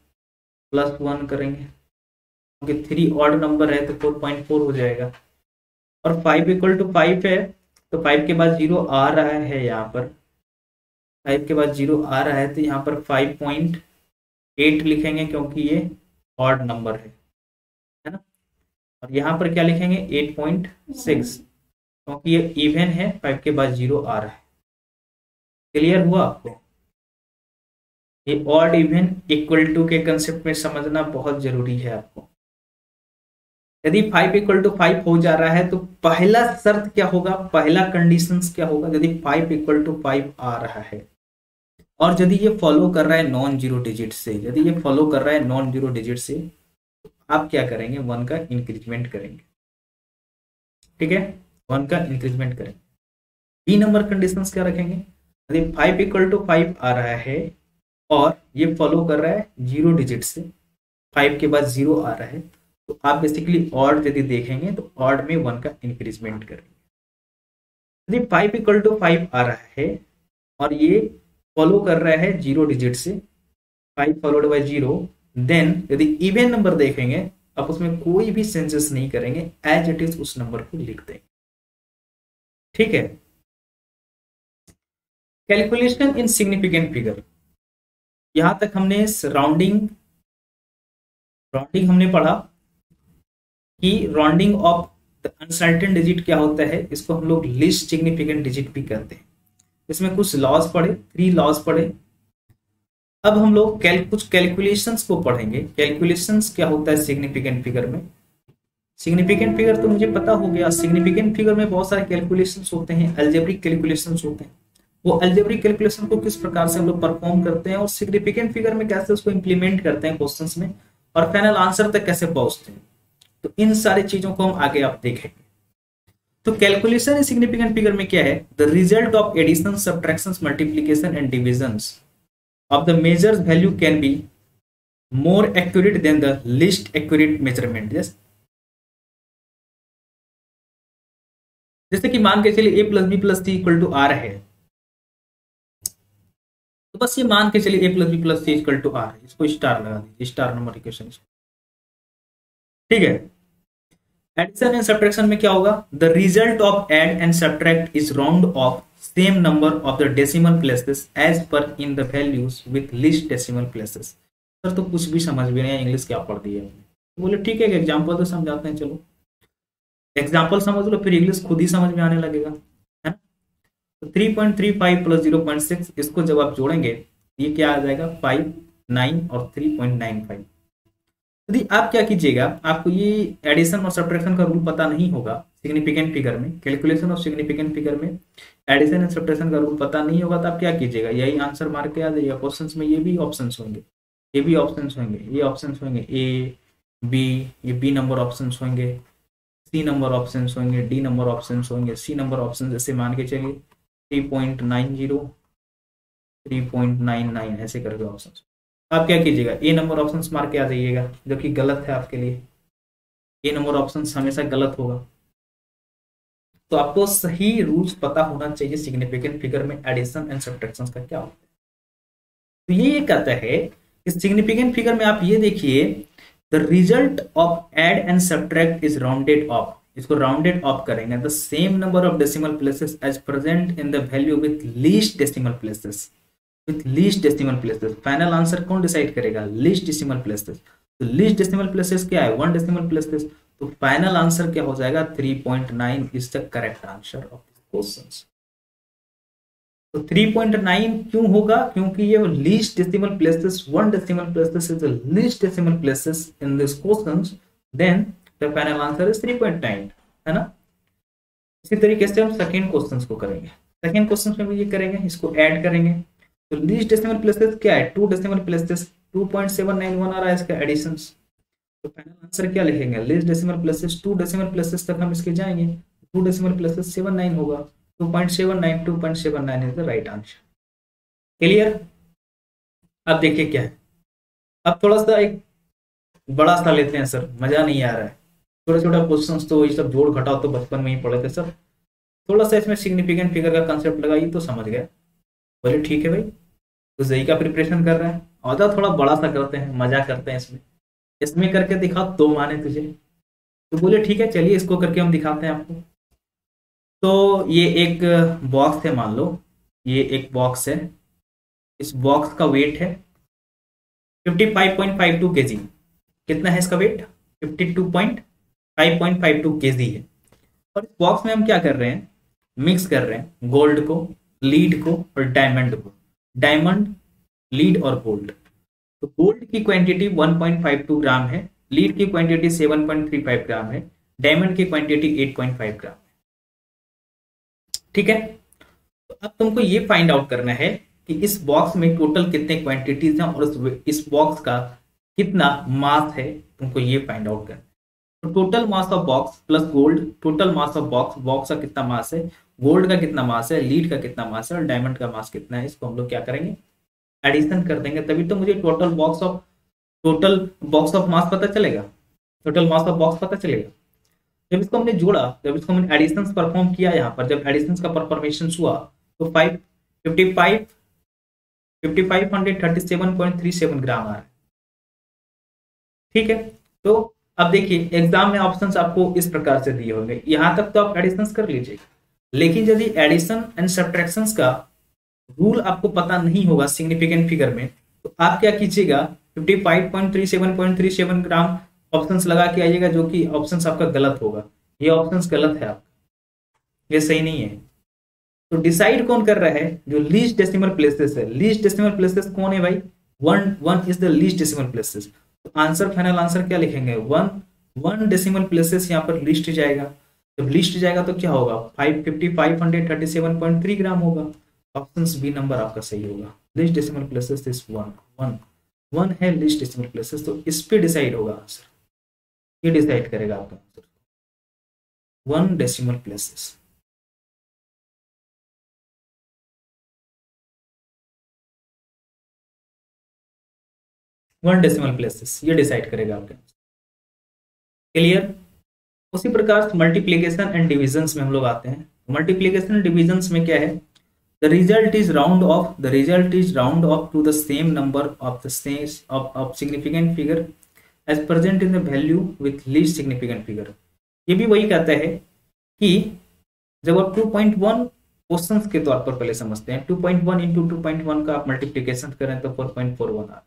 +1 करेंगे, क्योंकि 3 ऑड नंबर है तो 4.4 हो जाएगा। और 5 इक्वल टू 5 है, तो 5 के बाद 0 आ रहा है, यहाँ पर 5 के बाद 0 आ रहा है, तो यहाँ पर 5.8 लिखेंगे, क्योंकि ये ऑड नंबर है ना। और यहाँ पर क्या लिखेंगे, 8.6, क्योंकि ये इवन है, 5 के बाद 0 आ रहा है। क्लियर हुआ आपको? ये ऑड इवन इक्वल टू के कंसेप्ट में समझना बहुत जरूरी है आपको। यदि 5 इक्वल टू 5 हो जा रहा है तो पहला शर्त क्या होगा, पहला कंडीशन क्या होगा, यदि 5 इक्वल टू 5 आ रहा है और यदि ये फॉलो कर रहा है नॉन जीरो डिजिट से, यदि ये फॉलो कर रहा है नॉन जीरो डिजिट से, तो आप क्या करेंगे, 1 का इंक्रीजमेंट करेंगे। ठीक है, 1 का इंक्रीजमेंट करेंगे। बी नंबर कंडीशन क्या रखेंगे, यदि 5 इक्वल टू 5 आ रहा है और ये फॉलो कर रहा है जीरो डिजिट से, 5 के बाद 0 आ रहा है, तो आप बेसिकली ऑड यदि देखेंगे तो ऑड में 1 का इंक्रीजमेंट करेंगे। यदि 5 इक्वल टू 5 आ रहा है और ये फॉलो कर रहा है जीरो डिजिट से, 5 फॉलोड बाय 0, देन यदि इवन नंबर देखेंगे आप उसमें कोई भी चेंजेस नहीं करेंगे, एज इट इज उस नंबर को लिख देंगे। ठीक है, कैलकुलेशन इन सिग्निफिकेंट फिगर, यहां तक हमने राउंडिंग हमने पढ़ा कि rounding off the uncertain digit क्या होता है, इसको हम लोग लीस्ट सिग्निफिकेंट डिजिट भी कहते हैं। इसमें कुछ लॉज पढ़े, 3 लॉज पढ़े। अब हम लोग कुछ कैलकुलेशंस को पढ़ेंगे। कैलकुलेशंस क्या होता है सिग्निफिकेंट फिगर में। सिग्निफिकेंट फिगर तो मुझे पता हो गया, सिग्निफिकेंट फिगर में बहुत सारे कैलकुलेशंस होते हैं, अलजेब्रिक कैलकुलेशंस होते हैं। वो अलजेब्रिक कैलकुलेशन को किस प्रकार से हम लोग परफॉर्म करते हैं और सिग्निफिकेंट फिगर में कैसे उसको इंप्लीमेंट करते हैं क्वेश्चंस में, और फाइनल आंसर तक कैसे पहुंचते हैं, तो इन सारी चीजों को हम आगे आप देखेंगे। तो कैलकुलेशन इन सिग्निफिकेंट फिगर में क्या है, the result of addition, subtraction, multiplication and divisions of the measures value can be more accurate than the least accurate measurement। जैसे कि मान के चलिए a plus B plus C equal to R है, तो बस ये मान के चलिए a plus B plus C equal to R है, इसको स्टार लगा दीजिए, स्टार नंबर इक्वेशन। ठीक है, एडिशन एंड सब्ट्रैक्शन में क्या होगा, the result of add and subtract is round off same number of the decimal places as per in the values with least decimal places। Sir तो कुछ भी समझ भी नहीं, इंग्लिश क्या पढ़ दी है। बोले ठीक है, एग्जांपल तो समझाते हैं, चलो एग्जांपल समझ लो, फिर इंग्लिश खुद ही समझ में आने लगेगा, है ना। तो 3.35 प्लस 0.6, इसको जब आप जोड़ेंगे ये क्या आ जाएगा, 5, 9 और 3.95। यदि आप क्या कीजिएगा, आपको ये एडिशन और सब्ट्रैक्शन का रूल पता नहीं होगा सिग्निफिकेंट फिगर में, कैलकुलेशन ऑफ सिग्निफिकेंट फिगर में एडिशन एंड सब्ट्रैक्शन का रूल पता नहीं होगा, तो आप क्या कीजिएगा, यही आंसर मार के आ जाइएगा। क्वेश्चंस में ये भी ऑप्शंस होंगे, ये भी ऑप्शंस होंगे, ये ऑप्शंस होंगे, ए बी, ये बी नंबर ऑप्शंस होंगे, सी नंबर ऑप्शंस होंगे, डी नंबर ऑप्शंस होंगे, सी नंबर ऑप्शन जैसे मान के चलिए 3.90, 3.99 ऐसे करके ऑप्शंस। आप क्या कीजिएगा, ए नंबर ऑप्शंस मार के आ जाइएगा, जो कि गलत है आपके लिए, ए नंबर ऑप्शंस हमेशा गलत होगा। तो आपको सही रूल्स पता होना चाहिए सिग्निफिकेंट फिगर में एडिशन एंड सब्ट्रैक्शन का क्या होता है। तो ये कहता है कि सिग्निफिकेंट फिगर में आप ये देखिए, the result of add and subtract is rounded off, इसको राउंडेड ऑफ करेंगे, the same number of decimal places as present in the value with least decimal places, with least decimal places. Final answer कौन decide करेगा, least decimal places. तो least decimal places क्या है, 1 decimal places. तो final answer क्या हो जाएगा, 3.9 is the correct answer of this question. तो 3.9 क्यों होगा? क्योंकि ये least decimal places, 1 decimal places is the least decimal places in this question, then the final answer is 3.9, है ना। इसी तरीके से हम सेकेंड क्वेश्चन को करेंगे। सेकेंड क्वेश्चन में भी ये करेंगे, इसको ऐड करेंगे। तो लीस्ट डेसिमल प्लेसेस क्या है? 2 डेसिमल प्लेसेस, 2.791 आ रहा है इसका एडिशन। तो फाइनल आंसर क्या लिखेंगे? Least decimal places 2 decimal places तक हम इसके जाएंगे, 2 डेसिमल प्लेसेस 79 होगा, 2.79, 2.79 is the right answer. Clear? अब देखिए क्या है, अब थोड़ा सा एक बड़ा सा लेते हैं सर, मजा नहीं आ रहा है। छोटा छोटा क्वेश्चंस तो ये सब जोड़ घटाओ तो बचपन में ही पढ़े थे सर, थोड़ा सा इसमें सिग्निफिकेंट फिगर का कंसेप्ट लगाइए तो समझ गए। बोले ठीक है भाई, तो जेई का प्रिपरेशन कर रहे हैं, और थोड़ा बड़ा सा करते हैं, मजा करते हैं इसमें, इसमें करके दिखा तो माने तुझे। तो बोले ठीक है, चलिए इसको करके हम दिखाते हैं आपको। तो ये एक बॉक्स है, मान लो ये एक बॉक्स है, इस बॉक्स का वेट है 55.52 केजी। कितना है इसका वेट? 52.552 केजी है। और इस बॉक्स में हम क्या कर रहे हैं? मिक्स कर रहे हैं गोल्ड को, लीड को और डायमंड को। डायमंड, लीड और गोल्ड। तो गोल्ड की क्वांटिटी 1.52 ग्राम है, लीड की क्वांटिटी 7.35 ग्राम है, डायमंड की क्वांटिटी 8.5 ग्राम है। ठीक है, तो अब तुमको ये फाइंड आउट करना है कि इस बॉक्स में टोटल कितने क्वांटिटीज हैं और इस बॉक्स का कितना मास है, तुमको ये फाइंड आउट करना है। तो total mass of box plus gold, total mass of box, box का कितना मास है, गोल्ड का कितना मास है, लीड का कितना मास है और डायमंड का मास कितना है, इसको हम लोग क्या करेंगे? एडिशन कर देंगे, तभी तो मुझे टोटल बॉक्स ऑफ मास पता चलेगा, टोटल मास ऑफ बॉक्स पता चलेगा। जब इसको हमने जोड़ा, जब इसको हमने एडिशन परफॉर्म किया यहाँ पर, जब एडिशन का परफॉर्मेशन हुआ तो 5537.37 ग्राम आ रहा है। ठीक है, तो अब देखिए एग्जाम में ऑप्शंस आपको इस प्रकार से दिए होंगे, यहां तक तो आप एडिशन कर लीजिएगा, लेकिन यदि एडिशन एंड सब्ट्रैक्शंस का रूल आपको पता नहीं होगा सिग्निफिकेंट फिगर में, तो आप क्या कीजिएगा? 55.37.37 ग्राम ऑप्शंस लगा के आइएगा, जो कि ऑप्शंस आपका गलत होगा। ये ऑप्शंस गलत है आपका, ये सही नहीं है। तो डिसाइड कौन कर रहा है? जो लीस्ट डेसिमल प्लेसेस है। लीस्ट डेसिमल प्लेसेस कौन है भाई? 1 is the least decimal places. तो आंसर, फाइनल आंसर क्या लिखेंगे? 1 डेसिमल प्लेसेस यहाँ पर लिस्ट जाएगा। जब लिस्ट जाएगा तो क्या होगा? 5537.3 ग्राम होगा। ऑप्शन बी नंबर आपका सही होगा। लिस्ट डेसिमल प्लेसेस इज 1 है लिस्ट डेसिमल प्लेसेस, तो इस पे डिसाइड होगा आंसर, ये डिसाइड करेगा आपका answer 1 decimal places. One decimal places ये डिसाइड करेगा आपके। क्लियर? उसी प्रकार मल्टीप्लीकेशन एंड डिविजन्स में हम लोग आते हैं। मल्टीप्लीकेशन एंड डिविजन्स में क्या है? The result is round off to the same number of the of significant figure as present in the value with least significant figure. ये भी वही कहता है कि जब आप 2.1 क्वेश्चंस के तौर पर पहले समझते हैं, 2.1 इंटू 2.1 का आप मल्टीप्लीकेशन करें तो 4.41 आ रहा है।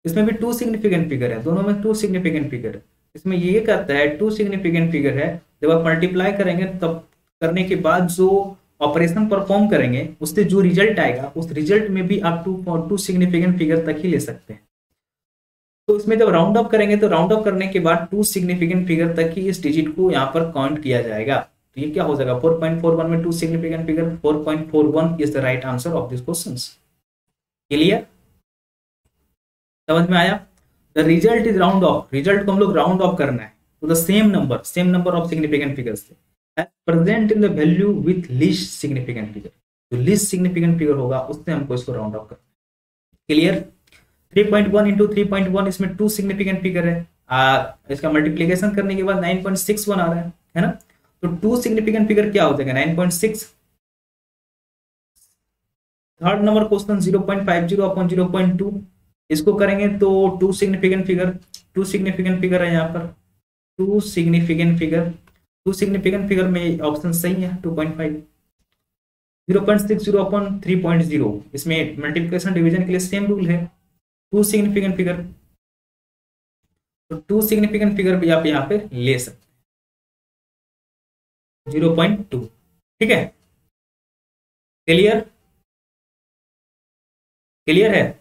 इसमें भी 2 सिग्निफिकेंट फिगर है, दोनों में 2 सिग्निफिकेंट फिगर है। इसमें ये कहता है 2 सिग्निफिकेंट फिगर है, जब आप मल्टीप्लाई करेंगे तब करने के बाद जो ऑपरेशन परफॉर्म करेंगे उससे जो रिजल्ट आएगा, उस रिजल्ट में भी आप 2 सिग्निफिकेंट फिगर तक ही ले सकते हैं। तो इसमें जब राउंड अप करेंगे तो राउंड अप करने के बाद 2 सिग्निफिकेंट फिगर तक ही इस डिजिट को यहाँ पर काउंट किया जाएगा। तो ये क्या हो जाएगा? 4.41 में 2 significant figure, 4.41 is the right answer of this question. Clear? समझ में आया? The result is round off, result को हम लोग राउंड ऑफ करना है तो the same number of significant figures as present in the value with least significant figure. जो लीस्ट सिग्निफिकेंट फिगर होगा उससे हमको इसको राउंड ऑफ करना है। क्लियर? 3.1 इंटू 3.1 इसमें 2 सिग्निफिकेंट फिगर है, इसका मल्टीप्लीकेशन करने के बाद 9.61 आ रहा है ना। तो 2 सिग्निफिकेंट फिगर क्या हो जाएगा? 9.6। थर्ड नंबर क्वेश्चन 0.50 अपॉन 0.2, इसको करेंगे तो 2 सिग्निफिकेंट फिगर है यहाँ पर, 2 सिग्निफिकेंट फिगर में ऑप्शन सही है 2.5। 0.60 अपॉन 3.0, इसमें मल्टीप्लिकेशन डिवीजन के लिए सेम रूल है, 2 सिग्निफिकेंट फिगर, तो 2 सिग्निफिकेंट फिगर भी आप यहाँ पे ले सकते हैं 0.2। ठीक है? क्लियर? क्लियर है?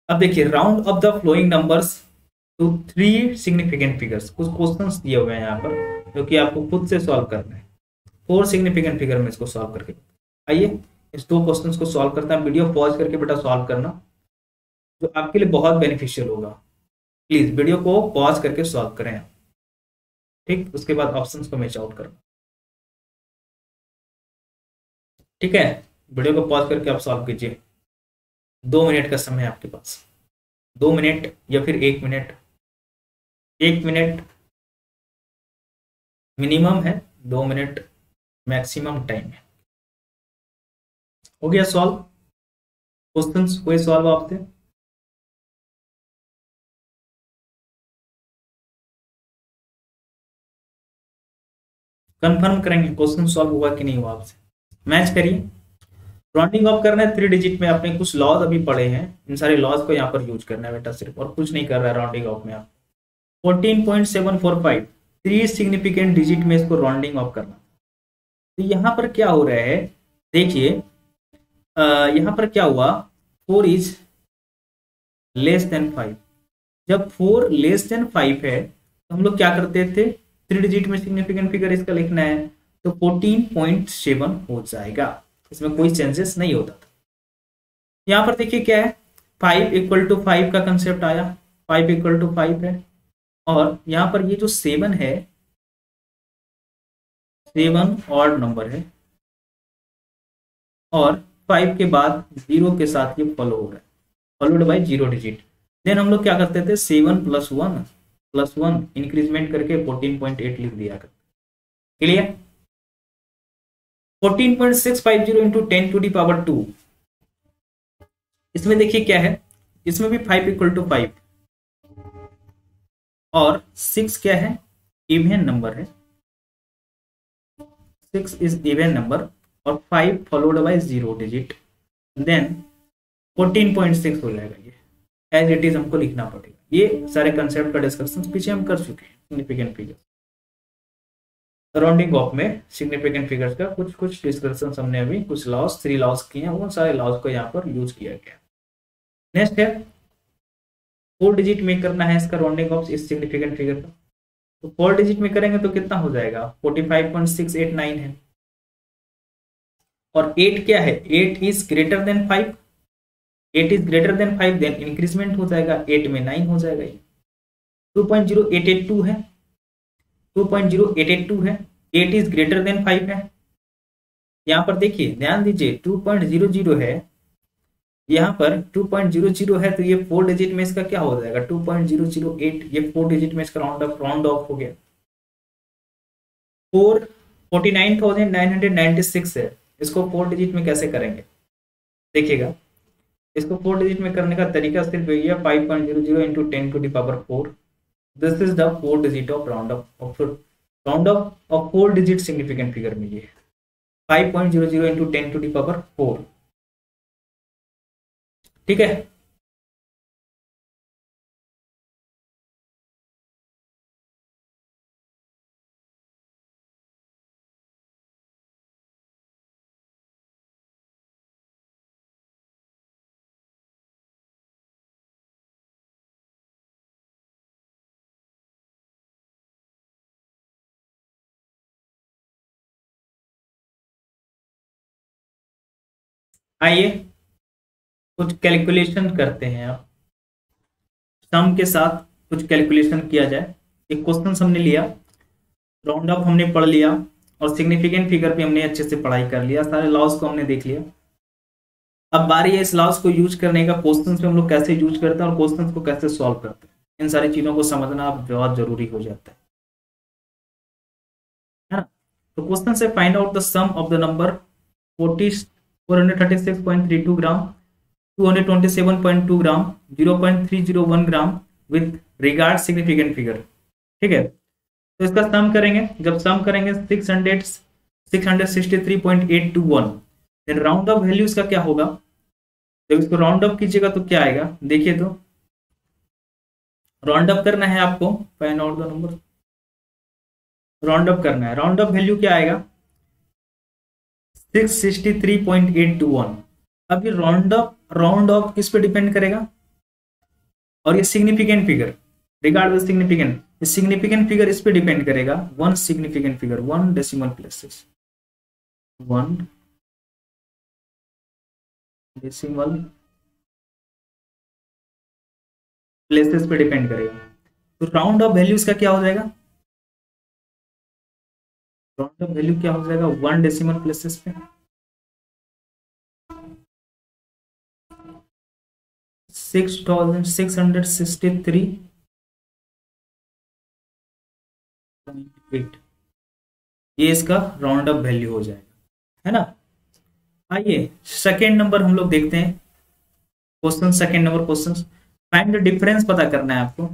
अब देखिए, round off the following numbers to 3 significant figures. कुछ क्वेश्चंस दिए हुए हैं यहाँ पर जो कि आपको खुद से सॉल्व करना है। 4 सिग्निफिकेंट फिगर में इसको सॉल्व करके, आइए इस 2 क्वेश्चंस को सॉल्व करता है। वीडियो पॉज करके बेटा सॉल्व करना, जो आपके लिए बहुत बेनिफिशियल होगा। प्लीज वीडियो को पॉज करके सॉल्व करें, ठीक? उसके बाद ऑप्शंस को मैच आउट करना, ठीक है? वीडियो को पॉज करके आप सॉल्व कीजिए। 2 मिनट का समय है आपके पास, 2 मिनट या फिर 1 मिनट। 1 मिनट मिनिमम है, 2 मिनट मैक्सिमम टाइम है। हो गया सॉल्व? क्वेश्चंस कोई सॉल्व आपसे? कंफर्म करेंगे क्वेश्चन सॉल्व हुआ कि नहीं हुआ आपसे। मैच करिए। राउंडिंग ऑफ करना है 3 डिजिट में। आपने कुछ लॉज अभी पढ़े हैं, इन सारे लॉज को यहाँ पर यूज करना है बेटा सिर्फ, और कुछ नहीं कर रहा है राउंडिंग ऑफ में। आप 14.745 3 सिग्निफिकेंट डिजिट में इसको राउंडिंग ऑफ करना। तो यहाँ पर क्या हो रहा है, देखिए यहाँ पर क्या हुआ, 4 इज लेस देन 5। जब 4 लेस देन 5 है तो हम लोग क्या करते थे, 3 डिजिट में सिग्निफिकेंट फिगर इसका लिखना है तो 14.7 हो जाएगा। इसमें कोई चेंजेस नहीं होता था। यहां पर देखिए क्या है, 5 इक्वल टू 5 का कंसेप्ट आया, 5 इक्वल टू 5 है। और यहां पर ये जो 7 है, 7 ऑड नंबर है, और 5 के बाद 0 के साथ ये फॉलो हो रहा है, फॉलोड बाय 0 डिजिट। देन हम लोग क्या करते थे, 7 प्लस 1 इंक्रीजमेंट करके 14.8 लिख दिया करते। Clear? 14.650 into 10 to the power 2। इसमें देखिए क्या है, इसमें भी 5 इक्वल टू 5 और 6 क्या है, इवन नंबर है। 6 इज इवन नंबर और 5 फॉलोड बाय 0 डिजिट, देन 14.6 हो जाएगा। ये एज इट इज हमको लिखना पड़ेगा। ये सारे कंसेप्ट का डिस्कशन पीछे हम कर चुके हैं। सिग्निफिकेंट फिगर्स, राउंडिंग ऑफ में सिग्निफिकेंट फिगर्स का कुछ कुछ डिस्कशन हमने अभी, कुछ लॉस 3 लॉस किए हैं, वो सारे लॉस को यहाँ पर यूज किया गया। नेक्स्ट है 4 डिजिट में करना है इसका राउंडिंग ऑफ इस सिग्निफिकेंट फिगर का। तो 4 डिजिट में करेंगे तो कितना हो जाएगा, 45.689 है। और 8 क्या है, 8 is greater than 5। 8 is greater than 5, then increment हो जाएगा, 8 में 9 हो जाएगा। 2.0882 है, 2.0882 है। 8 इज ग्रेटर देन 5 है। यहां पर देखिए ध्यान दीजिए, 2.00 है, यहाँ पर 2.00 है, तो ये 4 डिजिट में इसका क्या हो जाएगा, 2.008। ये 4 डिजिट में इसका राउंड ऑफ हो गया। 49,996 है। इसको 4 डिजिट में कैसे करेंगे देखिएगा। इसको 4 डिजिट में करने का तरीका सिर्फ यही है, 5.00 into 10 to the power 4। This is the 4 digit of round off 4 digit significant figure में। ये 5.00 इंटू 10 टू द पावर 4, ठीक है? आइए कुछ कैलकुलेशन करते हैं। आप सम के साथ कुछ कैलकुलेशन किया जाए। एक क्वेश्चन हमने लिया, राउंड ऑफ हमने पढ़ लिया, और सिग्निफिकेंट फिगर भी हमने अच्छे से पढ़ाई कर लिया, सारे लॉस को हमने देख लिया। अब बारी है इस लॉस को यूज करने का, क्वेश्चंस में हम लोग कैसे यूज करते हैं और क्वेश्चंस को कैसे सॉल्व करते हैं। इन सारी चीजों को समझना बहुत जरूरी हो जाता है ना? तो क्वेश्चन से find out the sum of the number 436.32 gram, 227.2 gram, 0.301 gram with regard significant figure. ठीक है, तो इसका सम करेंगे। जब सम करेंगे 663.821, देन राउंड ऑफ वैल्यू इसका क्या होगा, जब इसको राउंड अप कीजिएगा तो क्या आएगा देखिए। तो राउंड अप करना है आपको, find out the number, round up करना है। राउंड अप वैल्यू क्या आएगा, 663.821। अब ये राउंड राउंड ऑफ किस पे डिपेंड करेगा, और ये significant figure regard with significant, significant figure इस पे डिपेंड करेगा, one significant figure, one decimal places, one decimal places पे डिपेंड करेगा। तो राउंड ऑफ वैल्यू इसका क्या हो जाएगा, राउंड ऑफ वैल्यू क्या हो जाएगा, वन डेसिमल प्लेसेस पे 6663.8 ये इसका राउंड अप वैल्यू हो जाएगा, है ना। आइए सेकेंड नंबर हम लोग देखते हैं question, second number question, find the difference पता करना है आपको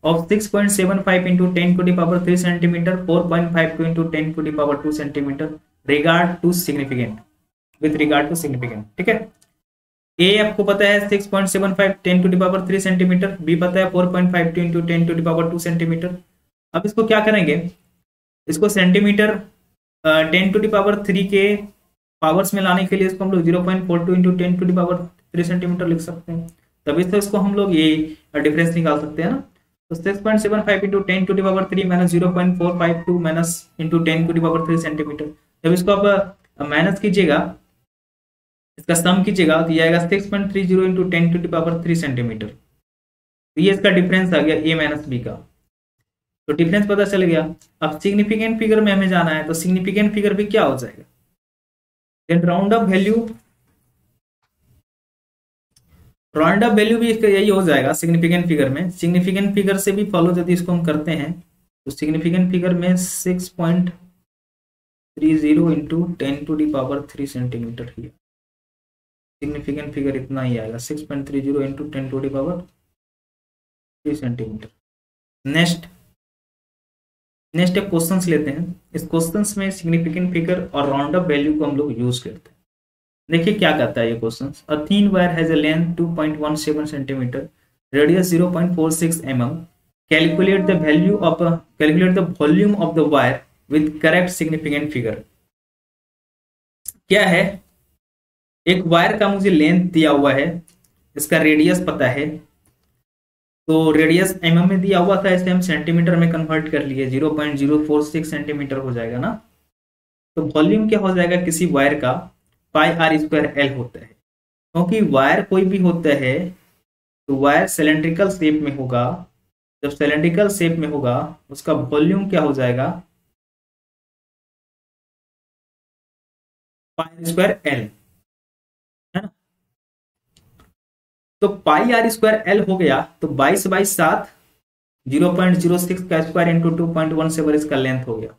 of 6.75 into 10 to the power 3 centimetre, 4.52 into 10 to the power 2 centimetre regard to significant, with regard to significant, ठीक है। ए आपको पता है 6.75 10 to the power 3 centimetre, B पता है 4.52 into 10 to the power 2 centimetre. अब इसको क्या करेंगे, इसको सेंटीमीटर 10 टू द पावर 3 के पावर्स में लाने के लिए इसको हम लोग 0.42 into 10 to the power 3 centimetre लिख सकते हैं, तभी तो इसको हम लोग ये डिफरेंस निकाल सकते हैं ना। तो 6.75 into 10 to the power 3 minus 0.452 minus into 10 to the power 3 centimetre. जब इसको आप माइनस कीजिएगा, इसका सम कीजिएगा तो ये आएगा 6.30 into 10 to the power 3 centimetre. तो ये इसका डिफरेंस आ गया ए माइनस बी का, तो डिफरेंस पता चल गया। अब सिग्निफिकेंट फिगर में हमें जाना है, तो सिग्निफिकेंट फिगर भी क्या हो जाएगा, then round up value, round up value भी इसका यही हो जाएगा सिग्निफिकेंट फिगर में। सिग्निफिकेंट फिगर से भी फॉलो यदि इसको हम करते हैं तो सिग्निफिकेंट फिगर में 6.30 into 10 to the power 3 centimetre ही, सिग्निफिकेंट फिगर इतना ही आएगा 6.30 into 10 to the power 3 centimetre. Next एक क्वेश्चंस लेते हैं, इस क्वेश्चंस में सिग्निफिकेंट फिगर और राउंड अप वैल्यू को हम लोग यूज करते हैं। देखिए क्या कहता है ये question, a thin wire has a length 2.17 centimetre, radius 0.46 mm, calculate the volume of the wire with correct significant figure. क्या है, एक वायर का मुझे लेंथ दिया हुआ है, इसका रेडियस पता है, तो रेडियस mm में दिया हुआ था, इसे हम सेंटीमीटर में कन्वर्ट कर लिए, 0.046 सेंटीमीटर हो जाएगा ना। तो वॉल्यूम क्या हो जाएगा किसी वायर का, पाई आर स्क्वायर एल होता है, क्योंकि वायर कोई भी होता है तो वायर सिलेंड्रिकल शेप में होगा, जब सिलेंड्रिकल शेप में होगा उसका वॉल्यूम क्या हो जाएगा, पाई स्क्वायर एल, है ना। तो पाई आर स्क्वायर एल हो गया, तो 22/7 0.06 का स्क्वायर इंटू 2.17 इसका लेंथ हो गया,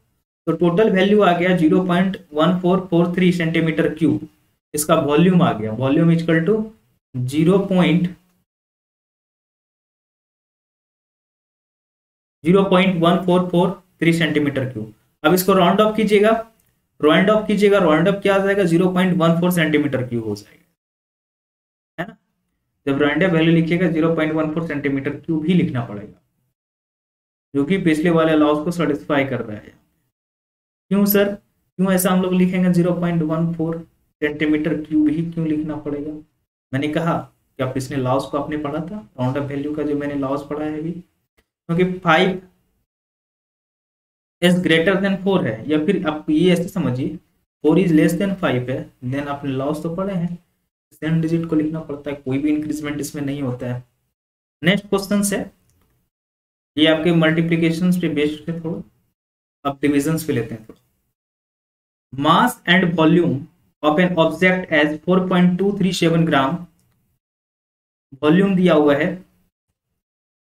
तो टोटल वैल्यू आ गया 0.1443 सेंटीमीटर क्यूब, इसका वॉल्यूम आ गया, volume equal to 0.1443 centimetre cube. अब इसको राउंड ऑफ कीजिएगा, राउंड ऑफ क्या आ जाएगा, 0.14 सेंटीमीटर क्यूब हो जाएगा, है ना। जब राउंड ऑफ वैल्यू लिखिएगा 0.14 सेंटीमीटर क्यूब ही लिखना पड़ेगा, जो कि पिछले वाले लॉस को सेटिस्फाई कर रहा है। क्यों सर, क्यों ऐसा हम लोग लिखेंगे 0.14 सेंटीमीटर क्यूब ही क्यों लिखना पड़ेगा, मैंने कहा कि आप पिछले लॉस को आपने पढ़ा था, राउंड ऑफ वैल्यू का जो मैंने लॉस पढ़ा है अभी, क्योंकि 5 इज ग्रेटर देन 4 है, या फिर आप ये ऐसे समझिए 4 इज लेस देन 5 है, देन आपने लॉस तो पढ़े हैं, सेम डिजिट को लिखना पड़ता है, कोई भी इंक्रीजमेंट इसमें नहीं होता है। नेक्स्ट क्वेश्चन है, ये आपके मल्टीप्लीकेशन पे बेस्ड है थोड़ा, अब डिविजन्स पे लेते हैं थोड़ा। Mass and volume of an object as 4.237 gram, volume दिया हुआ है,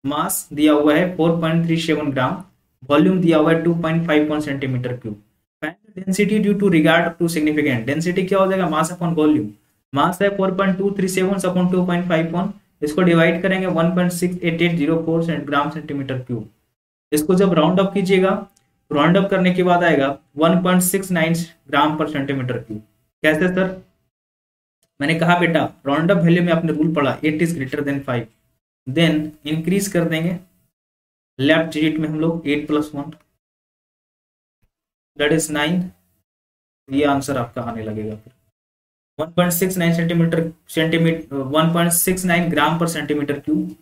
मास दिया हुआ है 4.37 ग्राम, वॉल्यूम दिया हुआ है 2.51 centimetre cube. Density due to regard to significant, density क्या हो जाएगा, मास अपॉन वॉल्यूम, मास है 4.237 अपॉन 2.51, इसको डिवाइड करेंगे 1.68804 ग्राम सेंटीमीटर क्यूब। इसको जब राउंड अप कीजिएगा, राउंड अप करने के बाद आएगा 1.69 ग्राम पर सेंटीमीटर क्यूब। कैसे सर, मैंने कहा बेटा राउंड अप वैल्यू में आपने रूल पढ़ा 8 is greater than 5, then increase कर देंगे लेफ्ट डिजिट में हम लोग 8 + 1 दैट इज 9, ये आंसर आपका आने लगेगा। फिर 1.69 1.69 ग्राम पर सेंटीमीटर क्यूब।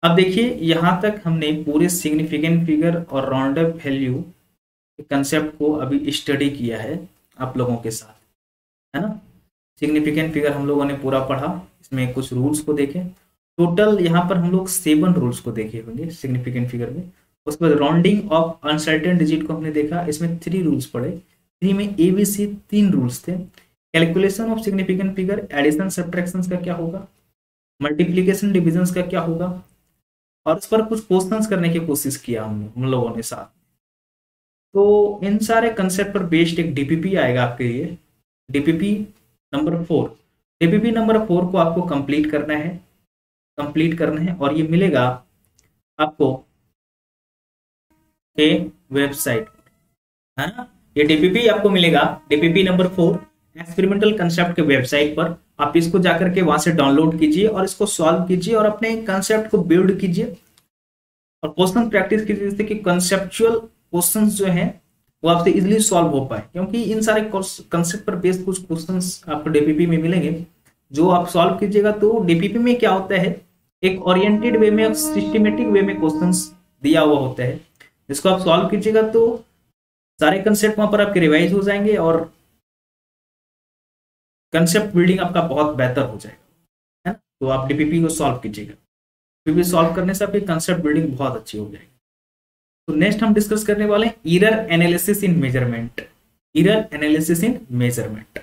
अब देखिए यहां तक हमने पूरे सिग्निफिकेंट फिगर और राउंड अप वैल्यू के कंसेप्ट को अभी स्टडी किया है आप लोगों के साथ, है ना। सिग्निफिकेंट फिगर हम लोगों ने पूरा पढ़ा, इसमें कुछ रूल्स को देखे। टोटल यहाँ पर हम लोग 7 रूल्स को देखे होंगे सिग्निफिकेंट फिगर में। उसके बाद राउंडिंग ऑफ अनसर्टेन डिजिट को हमने देखा, इसमें 3 रूल्स पढ़े। 3 में ABC 3 रूल्स थे। Calculation of significant figure, addition subtraction का क्या होगा, मल्टीप्लीकेशन डिविजन का क्या होगा, और इस पर कुछ क्वेश्चंस करने की कोशिश किया हम लोगों ने साथ। तो इन सारे कंसेप्ट पर बेस्ड एक डीपीपी आएगा आपके लिए, डीपीपी नंबर 4। डीपीपी नंबर 4 को आपको कंप्लीट करना है और ये मिलेगा आपको के वेबसाइट, है ना। ये डीपीपी आपको मिलेगा, डीपीपी नंबर 4 एक्सपेरिमेंटल कंसेप्ट के वेबसाइट पर। आप इसको जाकर के वहां से डाउनलोड कीजिए और इसको सॉल्व कीजिए और अपने कंसेप्ट को बिल्ड कीजिए और क्वेश्चन प्रैक्टिस कीजिए, जिससे कि कंसेप्चुअल क्वेश्चंस जो हैं वो आपसे इजीली सॉल्व हो पाए। क्योंकि इन सारे कंसेप्ट पर बेस्ड कुछ क्वेश्चंस आपको डीपीपी में मिलेंगे जो आप सॉल्व कीजिएगा। तो डीपीपी में क्या होता है, एक ओरिएंटेड वे में, सिस्टमेटिक वे में क्वेश्चंस दिया हुआ होता है, जिसको आप सॉल्व कीजिएगा तो सारे कंसेप्ट वहां पर आपके रिवाइज हो जाएंगे और कंसेप्ट बिल्डिंग आपका बहुत बेहतर हो जाएगा, है ना। तो आप डीपीपी को सॉल्व कीजिएगा, डीपीपी सॉल्व करने से आपकी कंसेप्ट बिल्डिंग बहुत अच्छी हो जाएगी। तो नेक्स्ट हम डिस्कस करने वाले हैं error analysis in measurement. Error analysis in measurement.